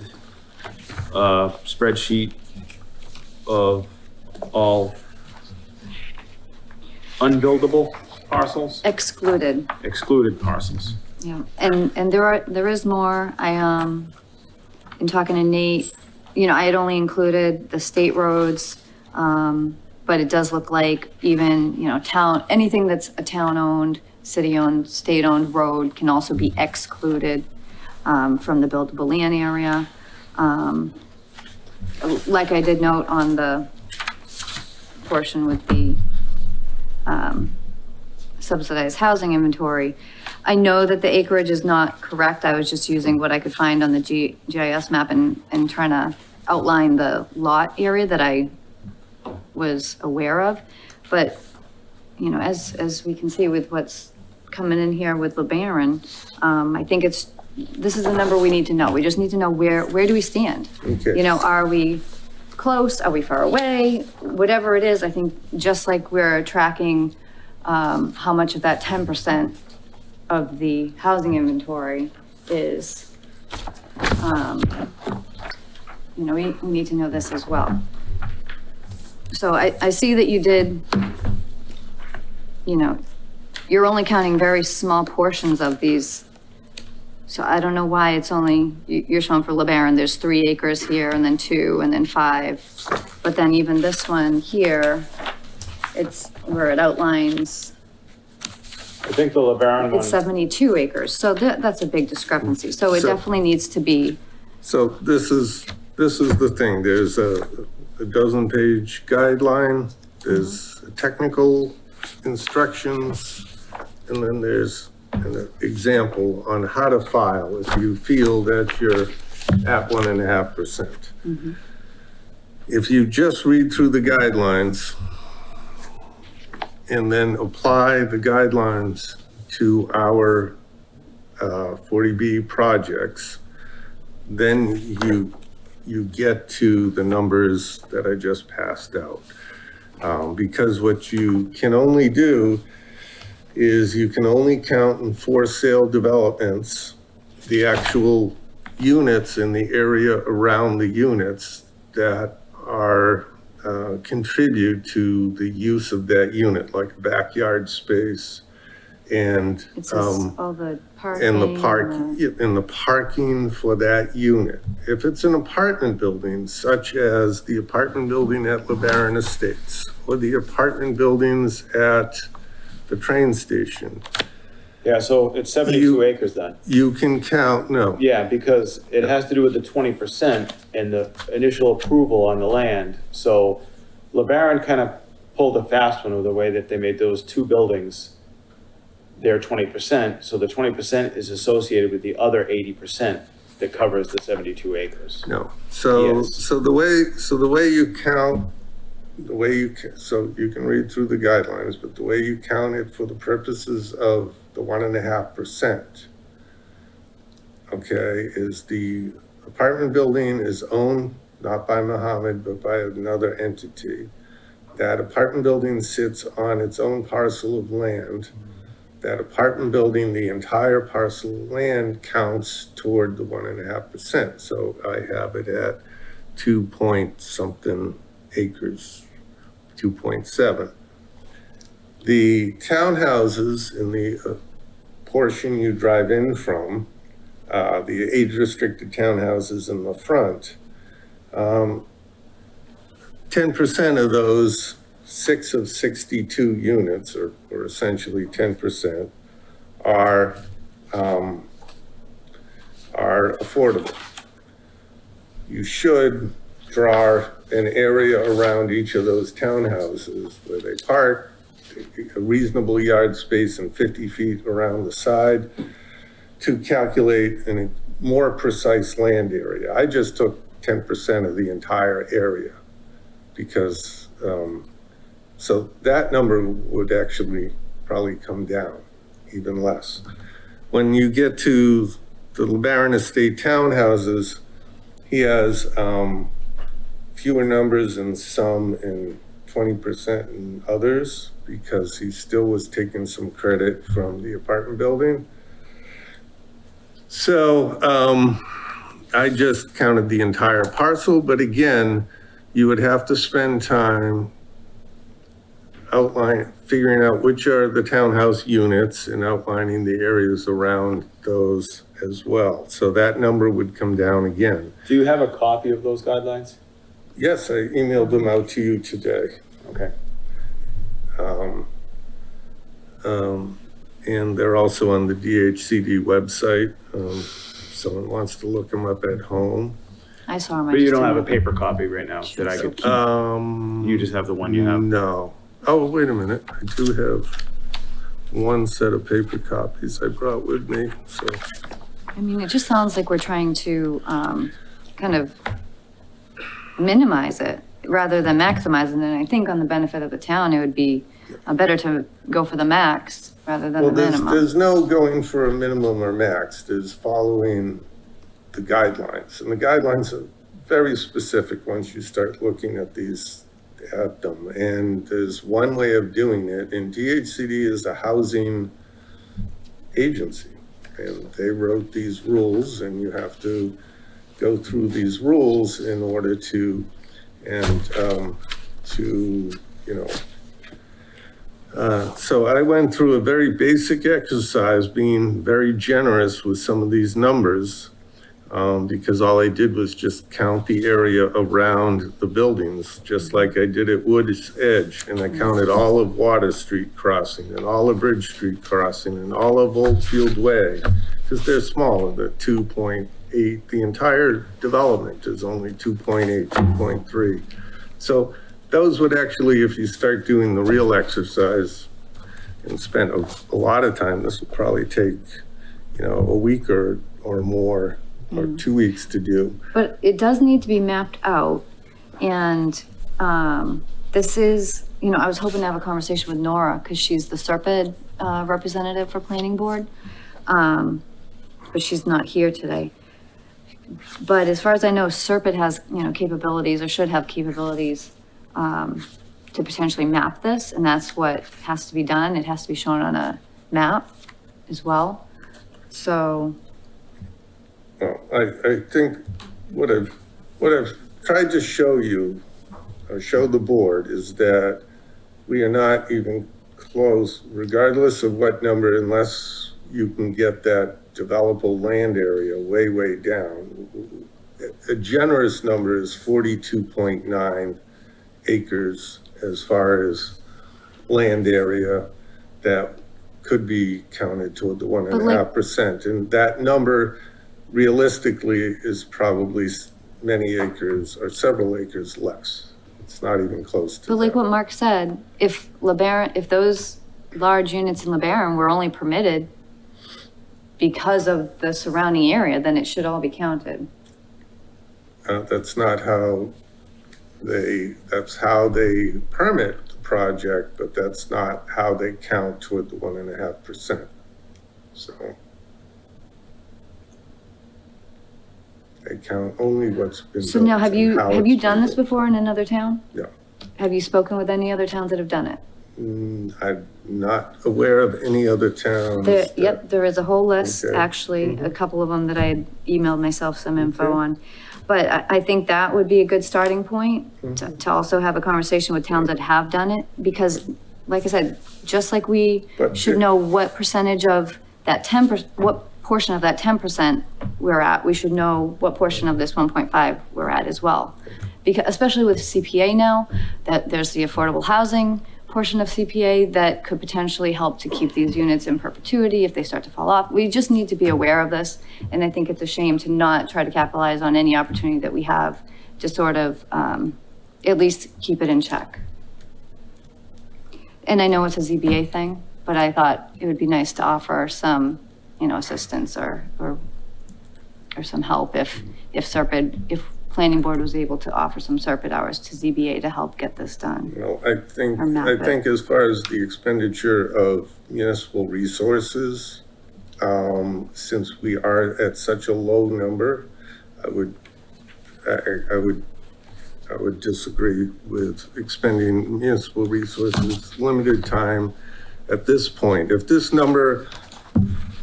a spreadsheet of all unbuildable parcels, Excluded. excluded parcels. Yeah, and there is more. In talking to Nate, I had only included the state roads, but it does look like even, anything that's a town-owned, city-owned, state-owned road can also be excluded, from the buildable land area. Like I did note on the portion with the, subsidized housing inventory, I know that the acreage is not correct. I was just using what I could find on the GIS map and trying to outline the lot area that I was aware of. But, as we can see with what's coming in here with LeBaron, I think this is a number we need to know. We just need to know where do we stand? Okay. Are we close? Are we far away? Whatever it is, I think just like we're tracking, how much of that 10% of the housing inventory is, we need to know this as well. So I see that you did, you're only counting very small portions of these. So I don't know why it's only, you're showing for LeBaron, there's 3 acres here and then 2 and then 5. But then even this one here, it's where it outlines, I think the LeBaron it's 72 acres. So that's a big discrepancy. So it So- definitely needs to be, So this is the thing, there's a dozen-page guideline, there's technical instructions, and then there's an example on how to file if you feel that you're at 1.5%. If you just read through the guidelines and then apply the guidelines to our 40B projects, then you get to the numbers that I just passed out. Because what you can only do is you can only count in for sale developments, the actual units in the area around the units that are contribute to the use of that unit, like backyard space and it says all the parking. and the parking for that unit. If it's an apartment building, such as the apartment building at LeBaron Estates or the apartment buildings at the train station, Yeah, so it's 72 acres then. you can count, no. Yeah, because it has to do with the 20% and the initial approval on the land. So LeBaron kind of pulled a fast one with the way that they made those 2 buildings their 20%. So the 20% is associated with the other 80% that covers the 72 acres. No, so, Yes. so the way you count, so you can read through the guidelines, but the way you count it for the purposes of the 1.5%, okay, is the apartment building is owned not by Mohammed, but by another entity. That apartment building sits on its own parcel of land. That apartment building, the entire parcel of land counts toward the 1.5%. So I have it at 2 point something acres, 2.7. The townhouses in the portion you drive in from, the age-restricted townhouses in the front, 10% of those 6 of 62 units, or essentially 10%, are affordable. You should draw an area around each of those townhouses where they park, a reasonable yard space and 50 feet around the side to calculate a more precise land area. I just took 10% of the entire area because, so that number would actually probably come down even less. When you get to the LeBaron Estate townhouses, he has fewer numbers in some and 20% in others because he still was taking some credit from the apartment building. So I just counted the entire parcel, but again, you would have to spend time figuring out which are the townhouse units and outlining the areas around those as well. So that number would come down again. Do you have a copy of those guidelines? Yes, I emailed them out to you today. Okay. And they're also on the DHCD website. Someone wants to look them up at home. I saw them. But you don't have a paper copy right now that I could keep? You just have the one you have? No. Oh, wait a minute. I do have one set of paper copies I brought with me, so. I mean, it just sounds like we're trying to kind of minimize it rather than maximize it. And I think on the benefit of the town, it would be better to go for the max rather than Well, the minimum. there's no going for a minimum or max. There's following the guidelines. And the guidelines are very specific once you start looking at them. And there's one way of doing it, and DHCD is a housing agency. And they wrote these rules, and you have to go through these rules in order to, so I went through a very basic exercise, being very generous with some of these numbers, because all I did was just count the area around the buildings, just like I did at Wood's Edge. And I counted all of Water Street Crossing and all of Bridge Street Crossing and all of Oldfield Way, because they're small, the 2.8, the entire development is only 2.8, 2.3. So those would actually, if you start doing the real exercise and spend a lot of time, this would probably take, a week or more, or 2 weeks to do. But it does need to be mapped out. And this is, I was hoping to have a conversation with Nora because she's the Serpide representative for planning board. But she's not here today. But as far as I know, Serpide has, capabilities or should have capabilities to potentially map this. And that's what has to be done. It has to be shown on a map as well. So. Well, I think what I've tried to show you, or show the board, is that we are not even close, regardless of what number, unless you can get that developable land area way, way down. A generous number is 42.9 acres as far as land area that could be counted toward the 1.5%. And that number realistically is probably many acres or several acres less. It's not even close to But like that. what Mark said, if those large units in LeBaron were only permitted because of the surrounding area, then it should all be counted. That's not how that's how they permit the project, but that's not how they count toward the 1.5%. So they count only what's been So built now, have and you how it's done been this built. before in another town? No. Have you spoken with any other towns that have done it? I'm not aware of any other towns. Yep, there is a whole list, Okay. actually, a couple of them that I had emailed myself some info Okay. on. But I think that would be a good starting point to also have a conversation with towns that have done it. Because, like I said, just like we But should know what percentage of that 10%, what portion of that 10% we're at, we should know what portion of this 1.5 we're at as well. Because, especially with CPA now, that there's the affordable housing portion of CPA that could potentially help to keep these units in perpetuity if they start to fall off. We just need to be aware of this. And I think it's a shame to not try to capitalize on any opportunity that we have to sort of at least keep it in check. And I know it's a ZBA thing, but I thought it would be nice to offer some, assistance or some help if planning board was able to offer some Serpide hours to ZBA to help get this done. Well, I Or map it. think as far as the expenditure of municipal resources, since we are at such a low number, I would disagree with expending municipal resources, limited time at this point. If this number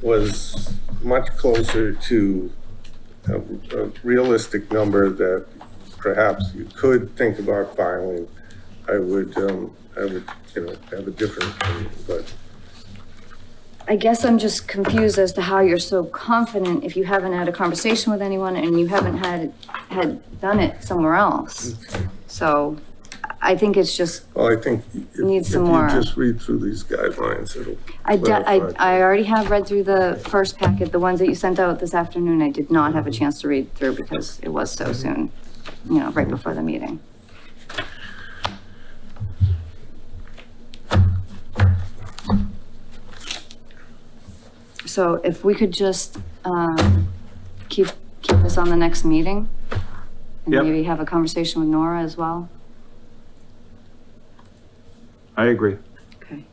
was much closer to a realistic number that perhaps you could think about filing, I would, you know, have a different opinion, but I guess I'm just confused as to how you're so confident if you haven't had a conversation with anyone and you haven't had done it somewhere else. So I think it's just, well, I think Needs if some you more. just read through these guidelines, it'll I clarify. already have read through the first packet, the ones that you sent out this afternoon. I did not have a chance to read through because it was so soon, you know, right before the meeting. So if we could just, keep this on the next meeting and Yep. maybe have a conversation with Nora as well. I agree. Okay.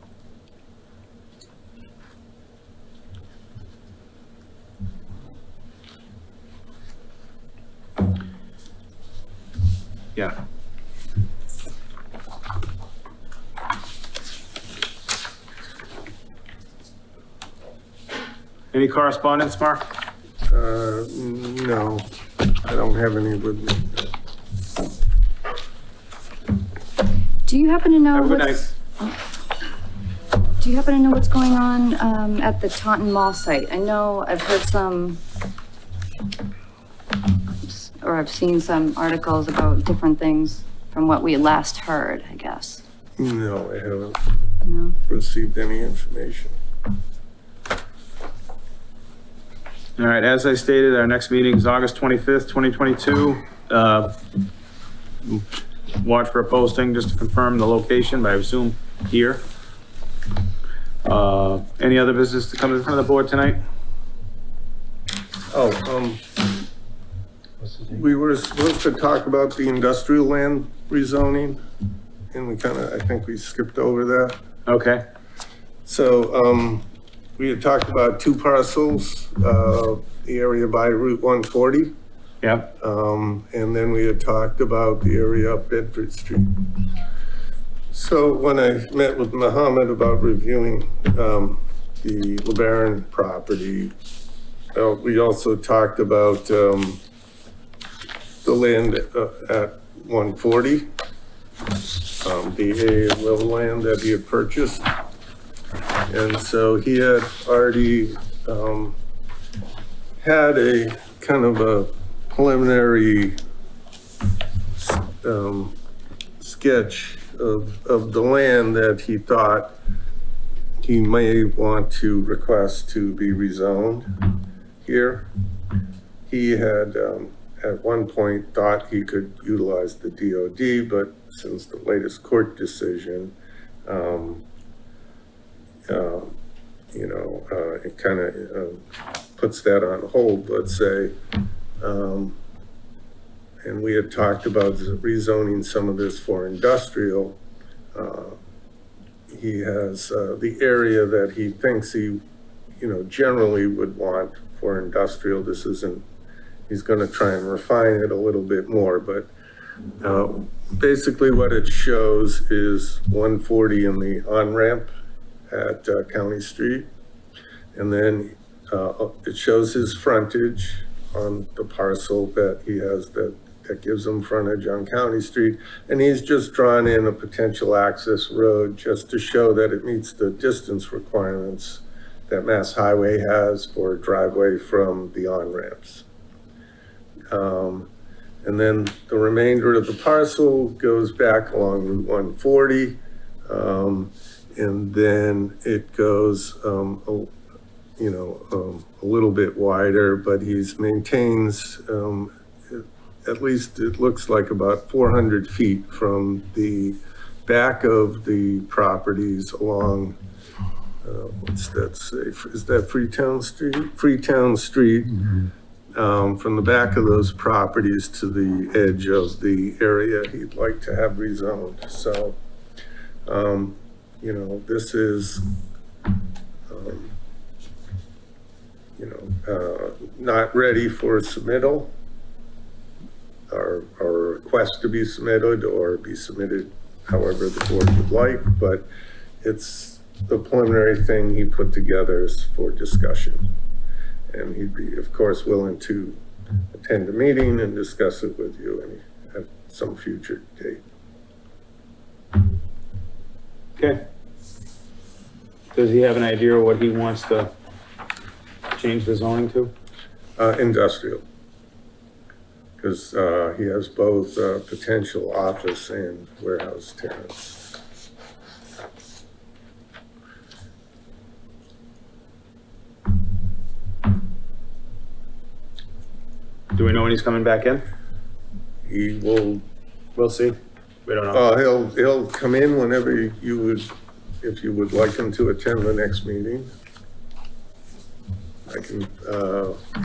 Yeah. Any correspondence, Mark? No, I don't have any with me. Do you happen to know Have a good what's, do you happen to know what's going on, at the Taunton Mall site? I know I've heard some, or I've seen some articles about different things from what we last heard, I guess. No, I haven't No? received any information. All right, as I stated, our next meeting is August 25th, 2022. Watch for a posting just to confirm the location, but I assume here. Any other business to come in front of the board tonight? Oh, we were supposed to talk about the industrial land rezoning, and we kind of, I think we skipped over that. Okay, So, we had talked about two parcels, the area by Route 140. yep, And then we had talked about the area up Bedford Street. So when I met with Mohammed about reviewing, the LeBaron property, we also talked about, the land at 140, the area of land that he had purchased. And so he had already, had a kind of a preliminary, sketch of the land that he thought he may want to request to be rezoned here. He had, at one point thought he could utilize the DOD, but since the latest court decision, you know, it kind of puts that on hold, let's say. And we had talked about rezoning some of this for industrial. He has the area that he thinks he, you know, generally would want for industrial. This isn't, he's going to try and refine it a little bit more, but basically what it shows is 140 in the on-ramp at County Street. And then it shows his frontage on the parcel that he has that gives him frontage on County Street. And he's just drawn in a potential access road just to show that it meets the distance requirements that Mass Highway has for a driveway from the on-ramps. And then the remainder of the parcel goes back along Route 140. And then it goes, you know, a little bit wider, but he's maintains, at least it looks like about 400 feet from the back of the properties along, what's that say? Is that Freetown Street? Freetown Street. From the back of those properties to the edge of the area he'd like to have rezoned. So, you know, this is, you know, not ready for submittal or a request to be submitted or be submitted however the board would like, but it's the preliminary thing he put together is for discussion. And he'd be, of course, willing to attend a meeting and discuss it with you at some future date. Okay. Does he have an idea of what he wants to change the zoning to? Industrial. Because he has both potential office and warehouse tenants. Do we know when he's coming back in? He will, We'll see. We don't know. he'll come in whenever you would, if you would like him to attend the next meeting. I can, you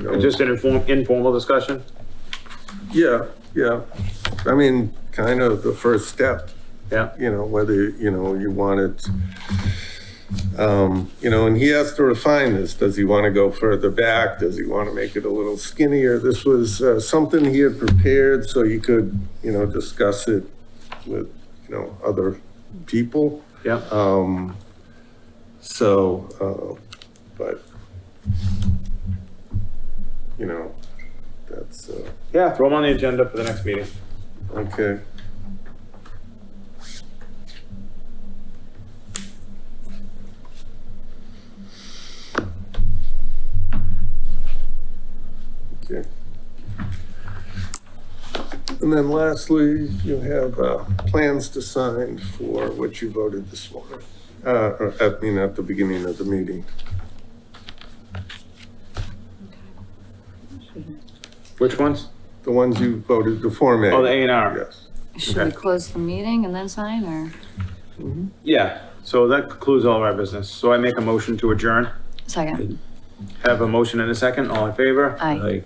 know. Just an informal discussion? Yeah, yeah. I mean, kind of the first step, Yeah. you know, whether, you know, you want it, you know, and he has to refine this. Does he want to go further back? Does he want to make it a little skinnier? This was something he had prepared so he could, you know, discuss it with, you know, other people. Yeah. But, you know, that's, Yeah, throw him on the agenda for the next meeting. okay. Okay. And then lastly, you have plans to sign for what you voted this morning. At the beginning of the meeting. Which ones? The ones you voted, the Form A. Oh, the A&R. Yes. Should we Okay. close the meeting and then sign, or? Yeah, so that concludes all of our business. So I make a motion to adjourn. Second. Have a motion and a second. All in favor? Aye. I